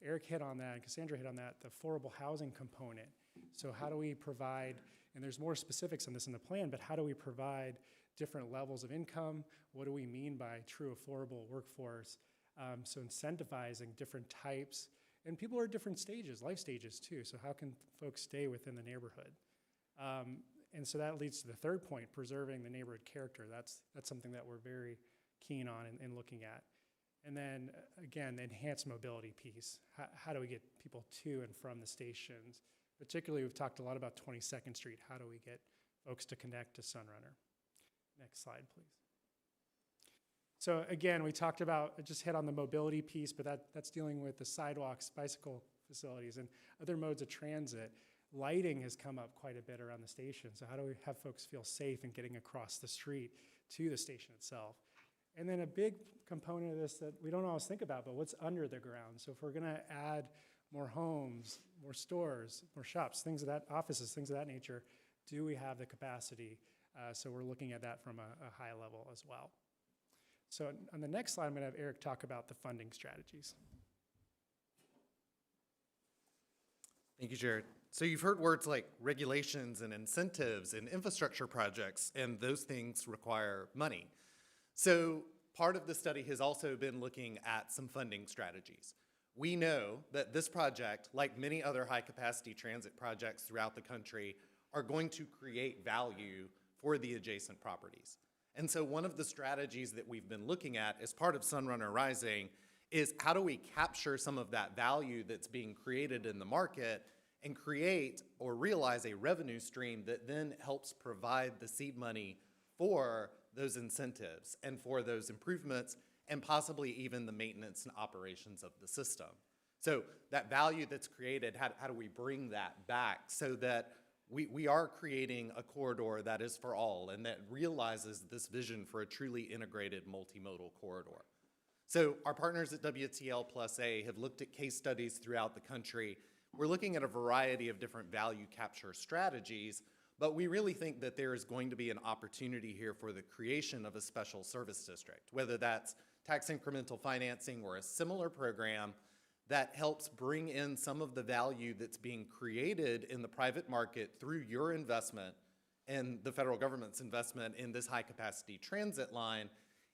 Eric hit on that, Cassandra hit on that, the affordable housing component. So how do we provide, and there's more specifics on this in the plan, but how do we provide different levels of income? What do we mean by true affordable workforce? So incentivizing different types, and people are at different stages, life stages too, so how can folks stay within the neighborhood? And so that leads to the third point, preserving the neighborhood character. That's something that we're very keen on and looking at. And then, again, the enhanced mobility piece. How do we get people to and from the stations? Particularly, we've talked a lot about 22nd Street. How do we get folks to connect to Sunrunner? Next slide, please. So again, we talked about, just hit on the mobility piece, but that's dealing with the sidewalks, bicycle facilities, and other modes of transit. Lighting has come up quite a bit around the station. So how do we have folks feel safe in getting across the street to the station itself? And then a big component of this that we don't always think about, but what's under the ground? So if we're gonna add more homes, more stores, more shops, offices, things of that nature, do we have the capacity? So we're looking at that from a high level as well. So on the next slide, I'm gonna have Eric talk about the funding strategies. Thank you, Jared. So you've heard words like regulations and incentives and infrastructure projects, and those things require money. So part of the study has also been looking at some funding strategies. We know that this project, like many other high-capacity transit projects throughout the country, are going to create value for the adjacent properties. And so one of the strategies that we've been looking at as part of Sunrunner Rising is how do we capture some of that value that's being created in the market and create or realize a revenue stream that then helps provide the seed money for those incentives and for those improvements and possibly even the maintenance and operations of the system. So that value that's created, how do we bring that back so that we are creating a corridor that is for all and that realizes this vision for a truly integrated multimodal corridor. So our partners at WTL Plus A have looked at case studies throughout the country. We're looking at a variety of different value capture strategies, But we really think that there is going to be an opportunity here for the creation of a special service district, whether that's tax incremental financing or a similar program that helps bring in some of the value that's being created in the private market through your investment and the federal government's investment in this high-capacity transit line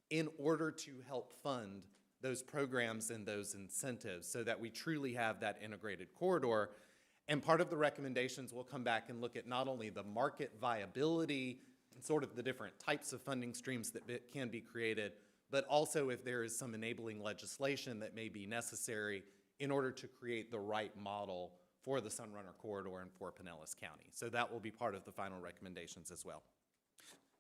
in order to help fund those programs and those incentives so that we truly have that integrated corridor. And part of the recommendations will come back and look at not only the market viability and sort of the different types of funding streams that can be created, but also if there is some enabling legislation that may be necessary in order to create the right model for the Sunrunner corridor and for Pinellas County. So that will be part of the final recommendations as well.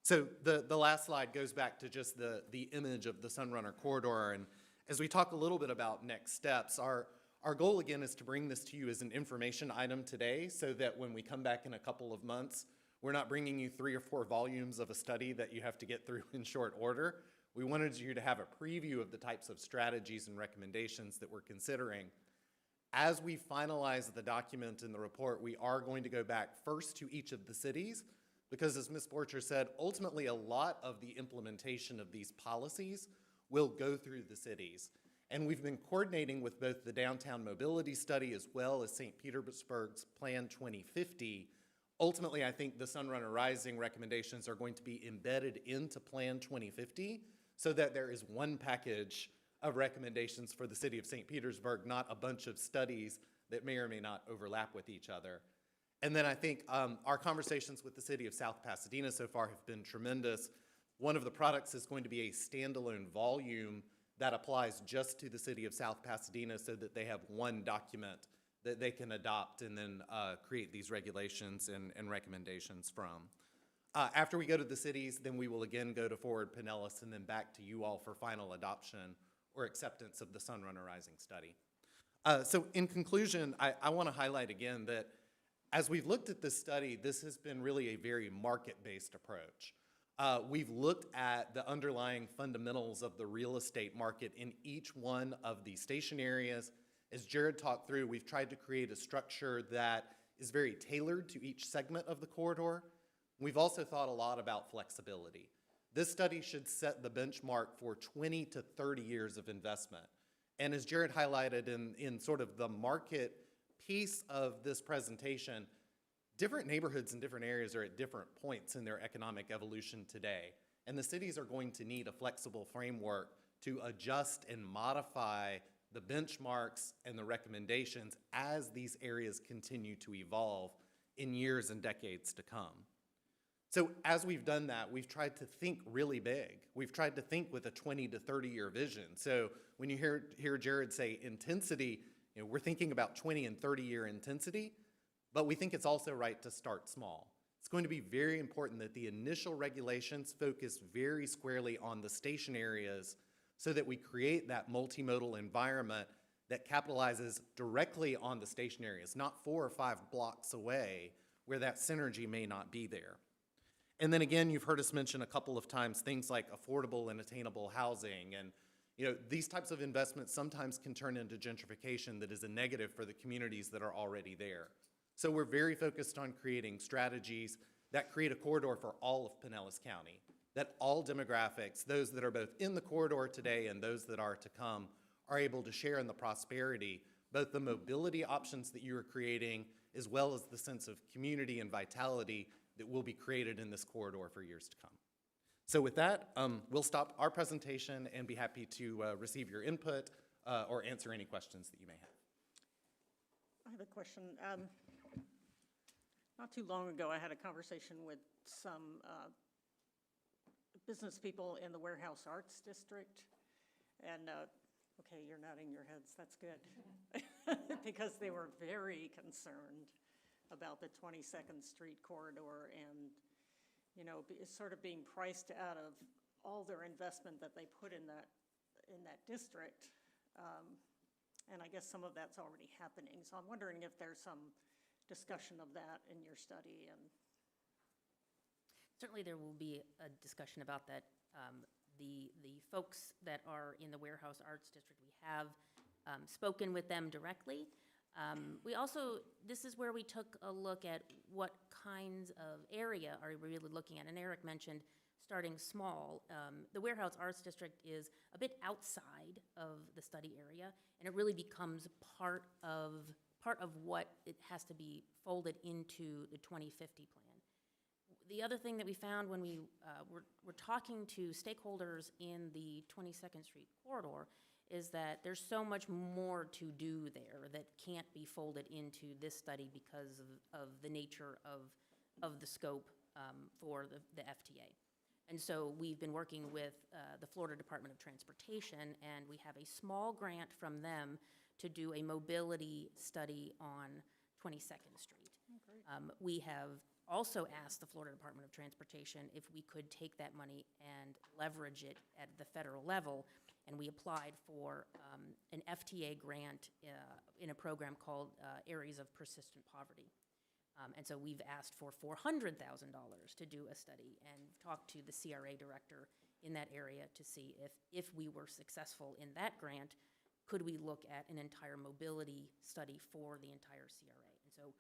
So the last slide goes back to just the image of the Sunrunner corridor. And as we talk a little bit about next steps, our goal again is to bring this to you as an information item today so that when we come back in a couple of months, we're not bringing you 3 or 4 volumes of a study that you have to get through in short order. We wanted you to have a preview of the types of strategies and recommendations that we're considering. As we finalize the document and the report, we are going to go back first to each of the cities because, as Ms. Borcher said, ultimately a lot of the implementation of these policies will go through the cities. And we've been coordinating with both the Downtown Mobility Study as well as St. Petersburg's Plan 2050. Ultimately, I think the Sunrunner Rising recommendations are going to be embedded into Plan 2050 so that there is one package of recommendations for the city of St. Petersburg, not a bunch of studies that may or may not overlap with each other. And then I think our conversations with the city of South Pasadena so far have been tremendous. One of the products is going to be a standalone volume that applies just to the city of South Pasadena so that they have one document that they can adopt and then create these regulations and recommendations from. After we go to the cities, then we will again go to Forward Pinellas and then back to you all for final adoption or acceptance of the Sunrunner Rising study. So in conclusion, I want to highlight again that as we've looked at this study, this has been really a very market-based approach. We've looked at the underlying fundamentals of the real estate market in each one of the station areas. As Jared talked through, we've tried to create a structure that is very tailored to each segment of the corridor. We've also thought a lot about flexibility. This study should set the benchmark for 20 to 30 years of investment. And as Jared highlighted in sort of the market piece of this presentation, different neighborhoods in different areas are at different points in their economic evolution today. And the cities are going to need a flexible framework to adjust and modify the benchmarks and the recommendations as these areas continue to evolve in years and decades to come. So as we've done that, we've tried to think really big. We've tried to think with a 20 to 30-year vision. So when you hear Jared say intensity, we're thinking about 20 and 30-year intensity, but we think it's also right to start small. It's going to be very important that the initial regulations focus very squarely on the station areas so that we create that multimodal environment that capitalizes directly on the station areas, not 4 or 5 blocks away where that synergy may not be there. And then again, you've heard us mention a couple of times things like affordable and attainable housing. And these types of investments sometimes can turn into gentrification that is a negative for the communities that are already there. So we're very focused on creating strategies that create a corridor for all of Pinellas County, that all demographics, those that are both in the corridor today and those that are to come, are able to share in the prosperity, both the mobility options that you are creating, as well as the sense of community and vitality that will be created in this corridor for years to come. So with that, we'll stop our presentation and be happy to receive your input or answer any questions that you may have. I have a question. Not too long ago, I had a conversation with some business people in the Warehouse Arts District, and okay, you're nodding your heads, that's good, because they were very concerned about the 22nd Street corridor and, sort of being priced out of all their investment that they put in that district. And I guess some of that's already happening. So I'm wondering if there's some discussion of that in your study. And certainly there will be a discussion about that. The folks that are in the Warehouse Arts District, we have spoken with them directly. We also, this is where we took a look at what kinds of area are we really looking at? And Eric mentioned starting small. The Warehouse Arts District is a bit outside of the study area, and it really becomes part of what it has to be folded into the 2050 plan. The other thing that we found when we were talking to stakeholders in the 22nd Street corridor is that there's so much more to do there that can't be folded into this study because of the nature of the scope for the FTA. And so we've been working with the Florida Department of Transportation, and we have a small grant from them to do a mobility study on 22nd Street. We have also asked the Florida Department of Transportation if we could take that money and leverage it at the federal level, and we applied for an FTA grant in a program called Areas of Persistent Poverty. And so we've asked for $400,000 to do a study and talked to the CRA director in that area to see if we were successful in that grant, could we look at an entire mobility study for the entire CRA? And so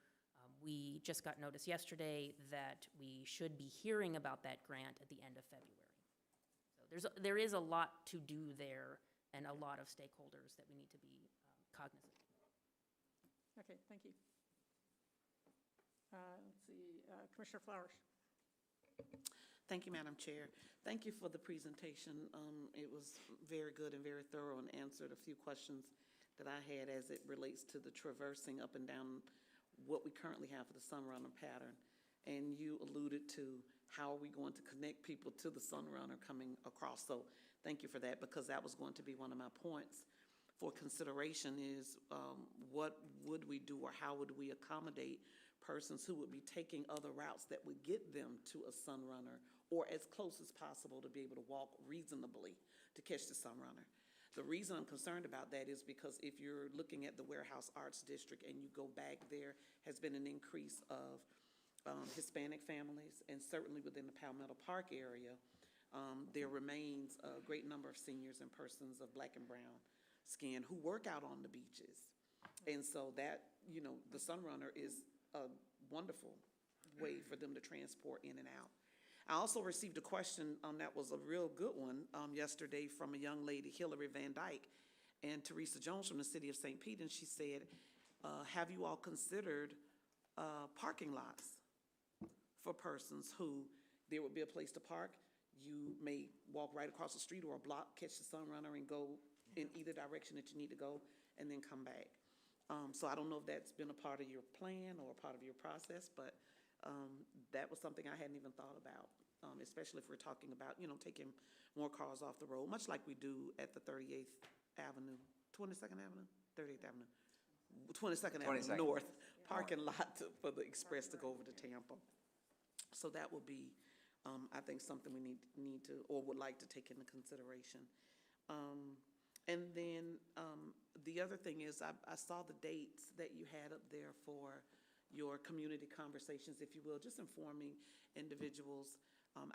we just got notice yesterday that we should be hearing about that grant at the end of February. So there is a lot to do there and a lot of stakeholders that we need to be cognizant of. Okay, thank you. Let's see, Commissioner Flowers. Thank you, Madam Chair. Thank you for the presentation. It was very good and very thorough and answered a few questions that I had as it relates to the traversing up and down what we currently have for the Sunrunner pattern. And you alluded to how are we going to connect people to the Sunrunner coming across. So thank you for that, because that was going to be one of my points for consideration is what would we do or how would we accommodate persons who would be taking other routes that would get them to a Sunrunner or as close as possible to be able to walk reasonably to catch the Sunrunner. The reason I'm concerned about that is because if you're looking at the Warehouse Arts District and you go back, there has been an increase of Hispanic families, and certainly within the Palmetto Park area, there remains a great number of seniors and persons of black and brown skin who work out on the beaches. And so that, you know, the Sunrunner is a wonderful way for them to transport in and out. I also received a question that was a real good one yesterday from a young lady, Hillary Van Dyke, and Teresa Jones from the city of St. Pete, and she said, have you all considered parking lots for persons who there would be a place to park? You may walk right across the street or a block, catch the Sunrunner and go in either direction that you need to go and then come back. So I don't know if that's been a part of your plan or a part of your process, but that was something I hadn't even thought about, especially if we're talking about, you know, taking more cars off the road, much like we do at the 38th Avenue, 22nd Avenue, 38th Avenue, 22nd Avenue North parking lot for the express to go over to Tampa. So that will be, I think, something we need to, or would like to take into consideration. And then the other thing is I saw the dates that you had up there for your community conversations, if you will, just informing individuals.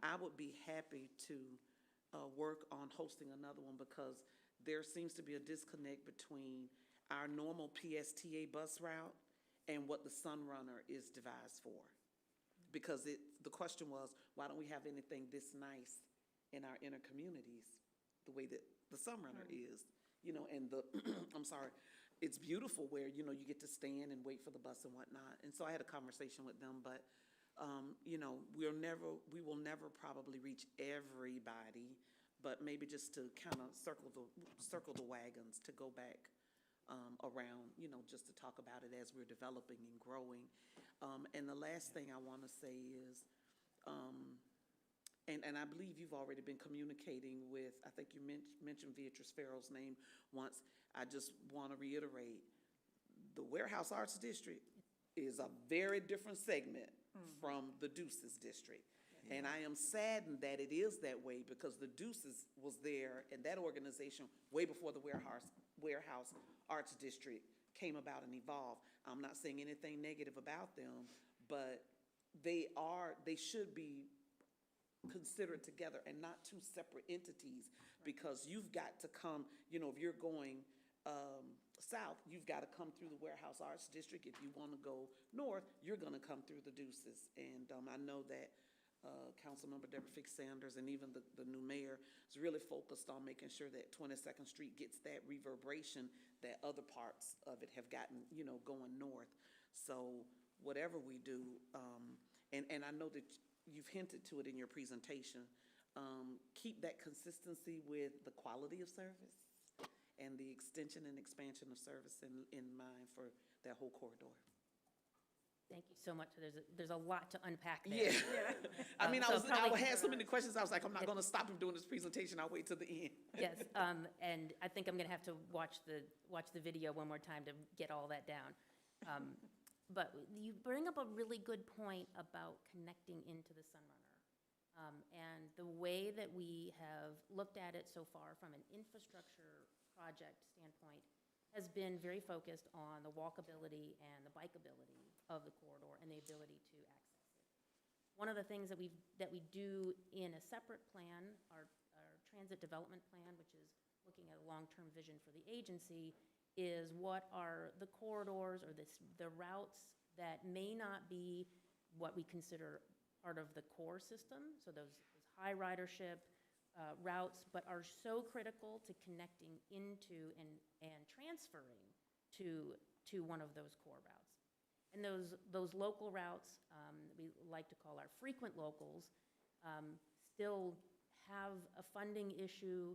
I would be happy to work on hosting another one because there seems to be a disconnect between our normal PSTA bus route and what the Sunrunner is devised for. Because the question was, why don't we have anything this nice in our inner communities the way that the Sunrunner is, you know, and the, I'm sorry, it's beautiful where, you know, you get to stand and wait for the bus and whatnot. And so I had a conversation with them, but, you know, we will never probably reach everybody, but maybe just to kind of circle the wagons to go back around, you know, just to talk about it as we're developing and growing. And the last thing I want to say is, and I believe you've already been communicating with, I think you mentioned Beatrice Farrell's name once. I just want to reiterate, the Warehouse Arts District is a very different segment from the Deuces District. And I am saddened that it is that way because the Deuces was there and that organization way before the Warehouse Arts District came about and evolved. I'm not saying anything negative about them, but they should be considered together and not two separate entities, because you've got to come, you know, if you're going south, you've got to come through the Warehouse Arts District. If you want to go north, you're going to come through the Deuces. And I know that Councilmember Deborah Fix Sanders and even the new mayor is really focused on making sure that 22nd Street gets that reverberation that other parts of it have gotten, going north. So whatever we do, and I know that you've hinted to it in your presentation, keep that consistency with the quality of service and the extension and expansion of service in mind for that whole corridor. Thank you so much. There's a lot to unpack there. Yeah. I mean, So I probably- had so many questions. I was like, I'm not going to stop him doing this presentation. I'll wait till the end. Yes, and I think I'm gonna have to watch the video one more time to get all that down. But you bring up a really good point about connecting into the Sunrunner. And the way that we have looked at it so far from an infrastructure project standpoint has been very focused on the walkability and the bikeability of the corridor and the ability to access it. One of the things that we do in a separate plan, our transit development plan, which is looking at a long-term vision for the agency, is what are the corridors or the routes that may not be what we consider part of the core system, so those high ridership routes, but are so critical to connecting into and transferring to one of those core routes. And those local routes, we like to call our frequent locals, still have a funding issue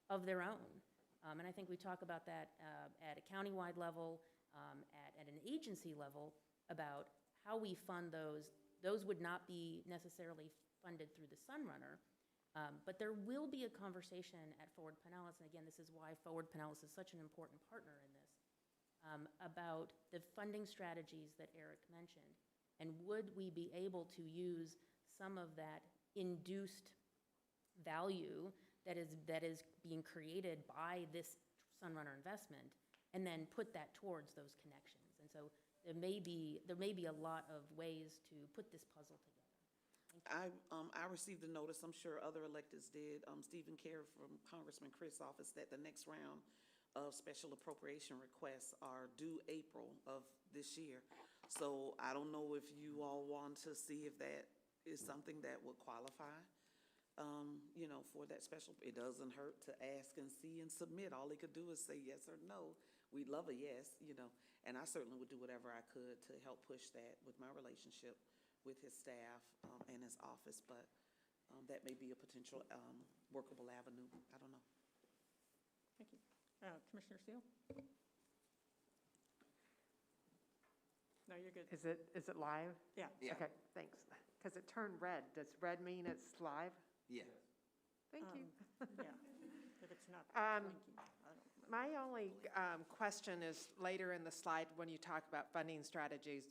of their own. And I think we talk about that at a countywide level, at an agency level, about how we fund those. Those would not be necessarily funded through the Sunrunner, but there will be a conversation at Forward Pinellas, and again, this is why Forward Pinellas is such an important partner in this, about the funding strategies that Eric mentioned, and would we be able to use some of that induced value that is being created by this Sunrunner investment, and then put that towards those connections. And so there may be a lot of ways to put this puzzle together. I received a notice, I'm sure other electeds did, Stephen Kerr from Congressman Chris' office, that the next round of special appropriation requests are due April of this year. So I don't know if you all want to see if that is something that would qualify, for that special. It doesn't hurt to ask and see and submit. All they could do is say yes or no. We'd love a yes, and I certainly would do whatever I could to help push that with my relationship with his staff and his office, but that may be a potential workable avenue. I don't know. Thank you. Commissioner Steele? No, you're good. Is it live? Yeah. Okay, thanks. Because it turned red. Does red mean it's live? Yeah. Thank you. Yeah, if it's not blinking, I don't know. My only question is later in the slide when you talk about funding strategies,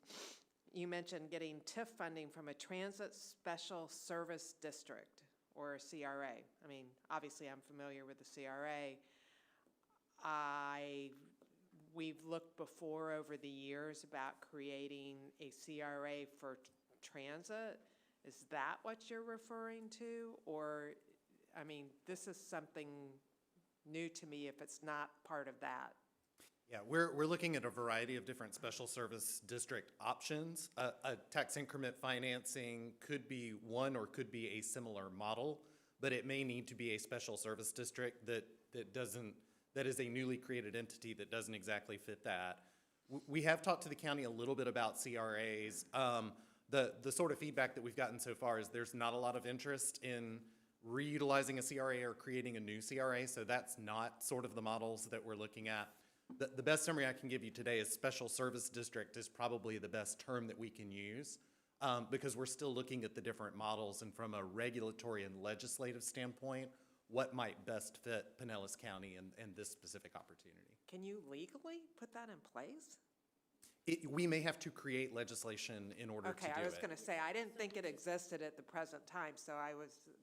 you mentioned getting TIF funding from a transit special service district or a CRA. I mean, obviously I'm familiar with the CRA. We've looked before over the years about creating a CRA for transit. Is that what you're referring to? Or, I mean, this is something new to me if it's not part of that. Yeah, we're looking at a variety of different special service district options. A tax increment financing could be one or could be a similar model, but it may need to be a special service district that is a newly created entity that doesn't exactly fit that. We have talked to the county a little bit about CRAs. The sort of feedback that we've gotten so far is there's not a lot of interest in reutilizing a CRA or creating a new CRA, so that's not sort of the models that we're looking at. The best summary I can give you today is special service district is probably the best term that we can use because we're still looking at the different models, and from a regulatory and legislative standpoint, what might best fit Pinellas County and this specific opportunity. Can you legally put that in place? We may have to create legislation in order to do it. Okay, I was going to say, I didn't think it existed at the present time, so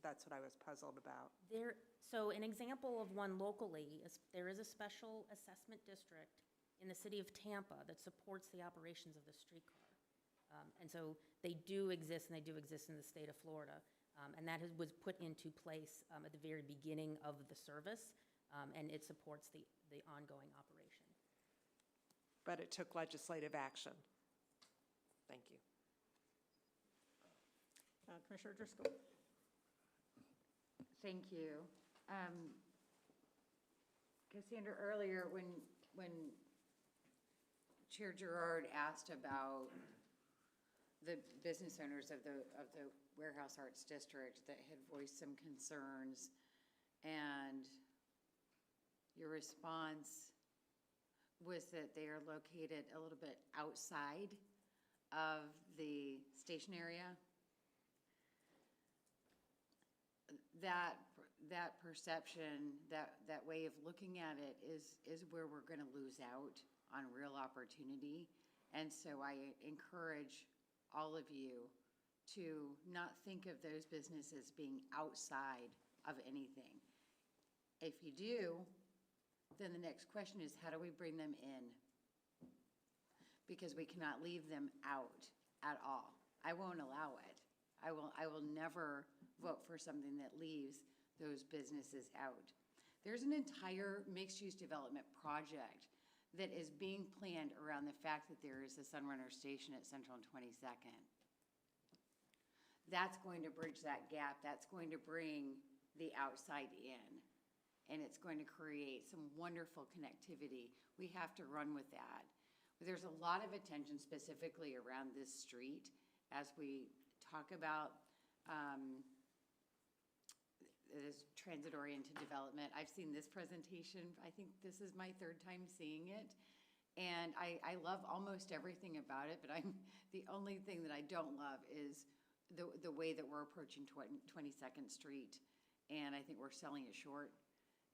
that's what I was puzzled about. So an example of one locally is there is a special assessment district in the city of Tampa that supports the operations of the streetcar. And so they do exist, and they do exist in the state of Florida. And that was put into place at the very beginning of the service, and it supports the ongoing operation. but it took legislative action. Thank you. Commissioner Driscoll. Thank you. Cassandra, earlier when Chair Gerard asked about the business owners of the Warehouse Arts District that had voiced some concerns, and your response was that they are located a little bit outside of the station area. That perception, that way of looking at it is where we're going to lose out on real opportunity. And so I encourage all of you to not think of those businesses being outside of anything. If you do, then the next question is, how do we bring them in? Because we cannot leave them out at all. I won't allow it. I will never vote for something that leaves those businesses out. There's an entire mixed-use development project that is being planned around the fact that there is a Sunrunner station at Central and 22nd. That's going to bridge that gap. That's going to bring the outside in. And it's going to create some wonderful connectivity. We have to run with that. But there's a lot of attention specifically around this street as we talk about this transit-oriented development. I've seen this presentation. I think this is my third time seeing it. And I love almost everything about it, but the only thing that I don't love is the way that we're approaching 22nd Street. And I think we're selling it short.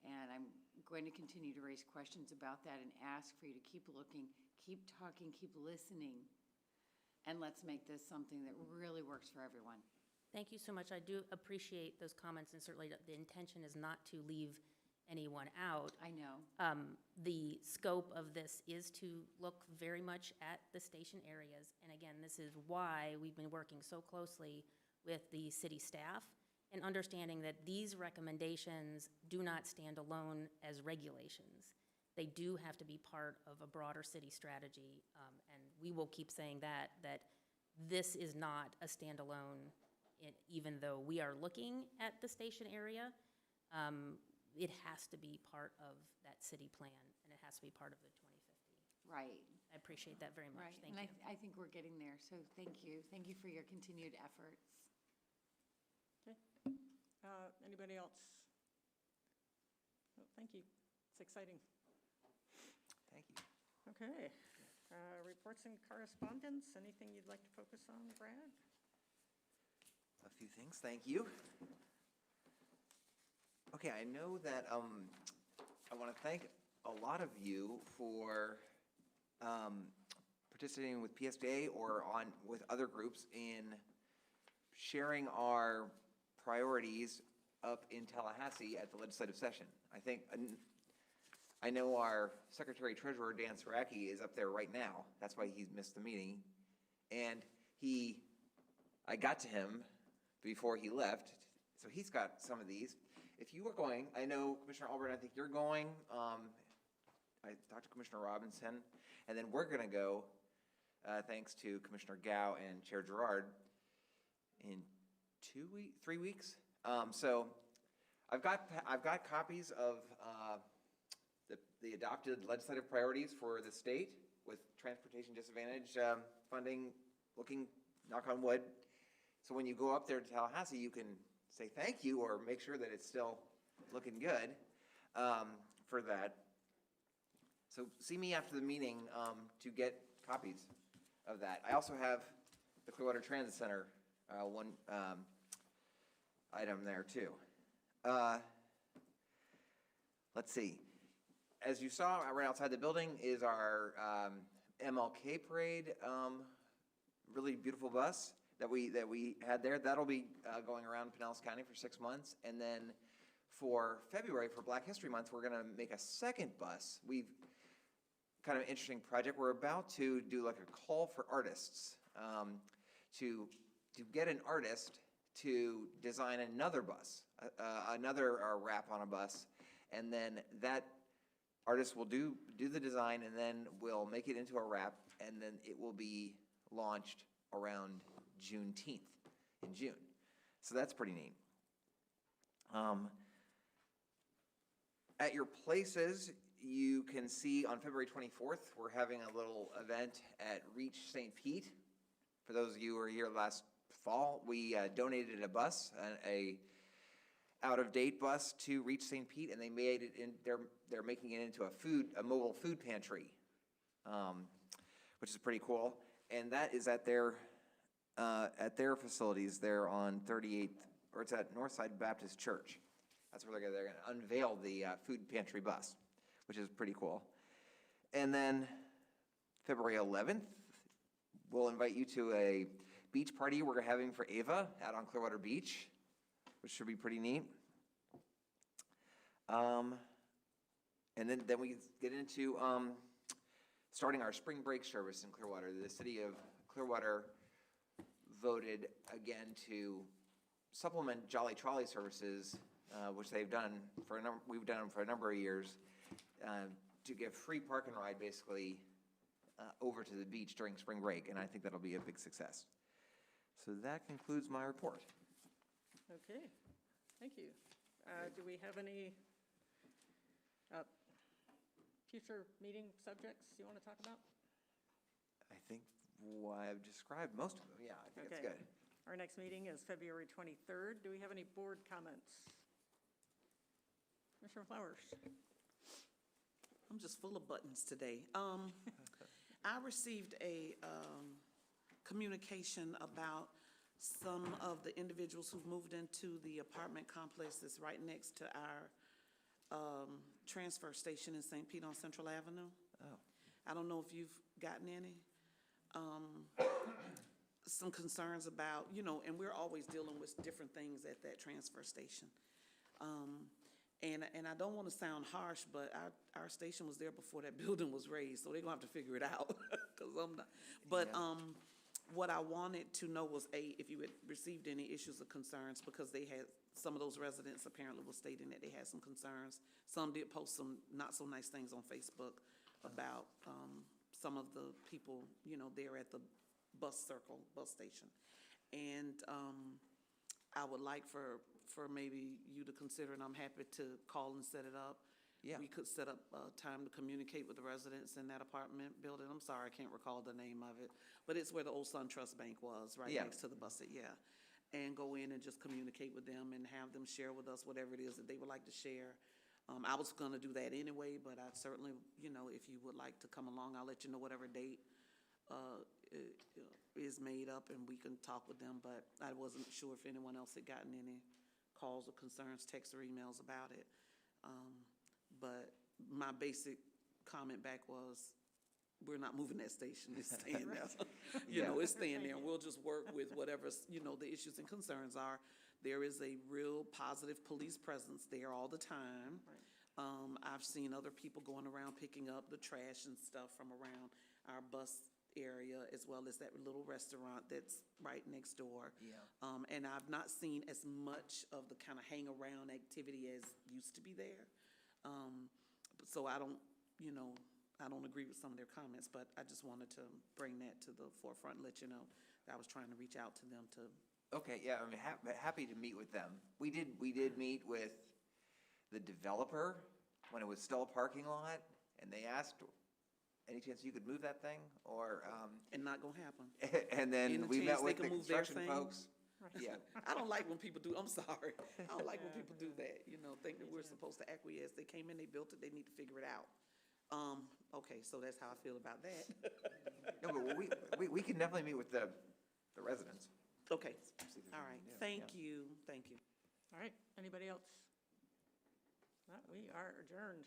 And I'm going to continue to raise questions about that and ask for you to keep looking, keep talking, keep listening, and let's make this something that really works for everyone. Thank you so much. I do appreciate those comments, and certainly the intention is not to leave anyone out. I know. The scope of this is to look very much at the station areas. And again, this is why we've been working so closely with the city staff and understanding that these recommendations do not stand alone as regulations. They do have to be part of a broader city strategy, and we will keep saying that this is not a standalone, even though we are looking at the station area, it has to be part of that city plan, and it has to be part of the 2050. Right. I appreciate that very much. Right. Thank and you. I think we're getting there, so thank you. Thank you for your continued efforts. Okay. Anybody else? Oh, thank you. It's exciting. Thank you. Okay. Reports and correspondence. Anything you'd like to focus on, Brad? A few things, thank you. Okay, I know that I want to thank a lot of you for participating with PSDA or with other groups in sharing our priorities up in Tallahassee at the legislative session. I know our Secretary Treasurer, Dan Saraki, is up there right now. That's why he's missed the meeting. And I got to him before he left, so he's got some of these. If you are going, I know Commissioner Albert, I think you're going. I talked to Commissioner Robinson, and then we're gonna go, thanks to Commissioner Gao and Chair Gerard, in 3 weeks. So I've got copies of the adopted legislative priorities for the state with transportation disadvantage funding, looking, knock on wood. So when you go up there to Tallahassee, you can say thank you or make sure that it's still looking good for that. So see me after the meeting to get copies of that. I also have the Clearwater Transit Center one item there too. Let's see. As you saw, right outside the building is our MLK parade, really beautiful bus that we had there. That'll be going around Pinellas County for 6 months. And then for February, for Black History Month, we're gonna make a second bus. We've kind of an interesting project. We're about to do like a call for artists to get an artist to design another bus, another wrap on a bus. And then that artists will do the design, and then we'll make it into a wrap, and then it will be launched around Juneteenth, in June. So that's pretty neat. At your places, you can see on February 24th, we're having a little event at Reach St. Pete. For those of you who were here last fall, we donated a bus, a out-of-date bus to Reach St. Pete, and they made it in. They're making it into a mobile food pantry, which is pretty cool. And that is at their facilities there on 38th, or it's at Northside Baptist Church. That's where they're going to unveil the food pantry bus, which is pretty cool. And then February 11th, we'll invite you to a beach party we're having for Ava out on Clearwater Beach, which should be pretty neat. And then we get into starting our spring break service in Clearwater. The city of Clearwater voted again to supplement Jolly Trolley services, which they've done we've done for a number of years, to give free park and ride basically over to the beach during spring break, and I think that'll be a big success. So that concludes my report. Okay, thank you. Do we have any future meeting subjects you want to talk about? I think I've described most of them. Yeah, I think it's Okay. good. Our next meeting is February 23rd. Do we have any board comments? Commissioner Flowers? I'm just full of buttons today. I received a communication about some of the individuals who've moved into the apartment complex that's right next to our transfer station in St. Pete on Central Avenue. Oh. I don't know if you've gotten any. Some concerns about, and we're always dealing with different things at that transfer station. And I don't want to sound harsh, but our station was there before that building was raised, so they're gonna have to figure it out, because I'm not. But what I wanted to know was, if you had received any issues or concerns, because they had, some of those residents apparently were stating that they had some concerns. Some did post some not so nice things on Facebook about some of the people, there at the bus station. And I would like for maybe you to consider, and I'm happy to call and set it up. Yeah. We could set up a time to communicate with the residents in that apartment building. I'm sorry, I can't recall the name of it, but it's where the old SunTrust Bank was, right next to the bus, and go in and just communicate with them and have them share with us whatever it is that they would like to share. I was gonna do that anyway, but I certainly, if you would like to come along, I'll let you know whatever date is made up, and we can talk with them, but I wasn't sure if anyone else had gotten any calls or concerns, texts or emails about it. But my basic comment back was, we're not moving that station, it's staying there. It's staying there, and we'll just work with whatever, the issues and concerns are. There is a real positive police presence there all the time. I've seen other people going around picking up the trash and stuff from around our bus area, as well as that little restaurant that's right next door. And I've not seen as much of the kind of hang-around activity as used to be there. So I don't agree with some of their comments, but I just wanted to bring that to the forefront and let you know that I was trying to reach out to them to. Okay, yeah, I'm happy to meet with them. We did meet with the developer when it was still a parking lot, and they asked, any chance you could move that thing, or? And not gonna happen. And then Any we chance met they with can the move their construction thing? folks. Yeah. I don't like when people do, I'm sorry, I don't like when people do that, think that we're supposed to acquiesce. They came in, they built it, they need to figure it out. Okay, so that's how I feel about that. No, but we can definitely meet with the residents. Okay, all right, thank you. All right, anybody else? We are adjourned.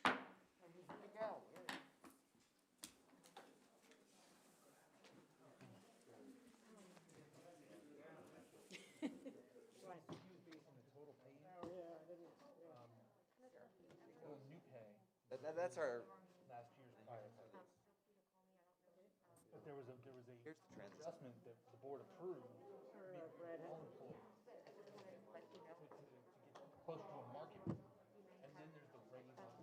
That's our. Last year's prior. But there was a Here's the transfer. adjustment that the board approved. To get close to a market.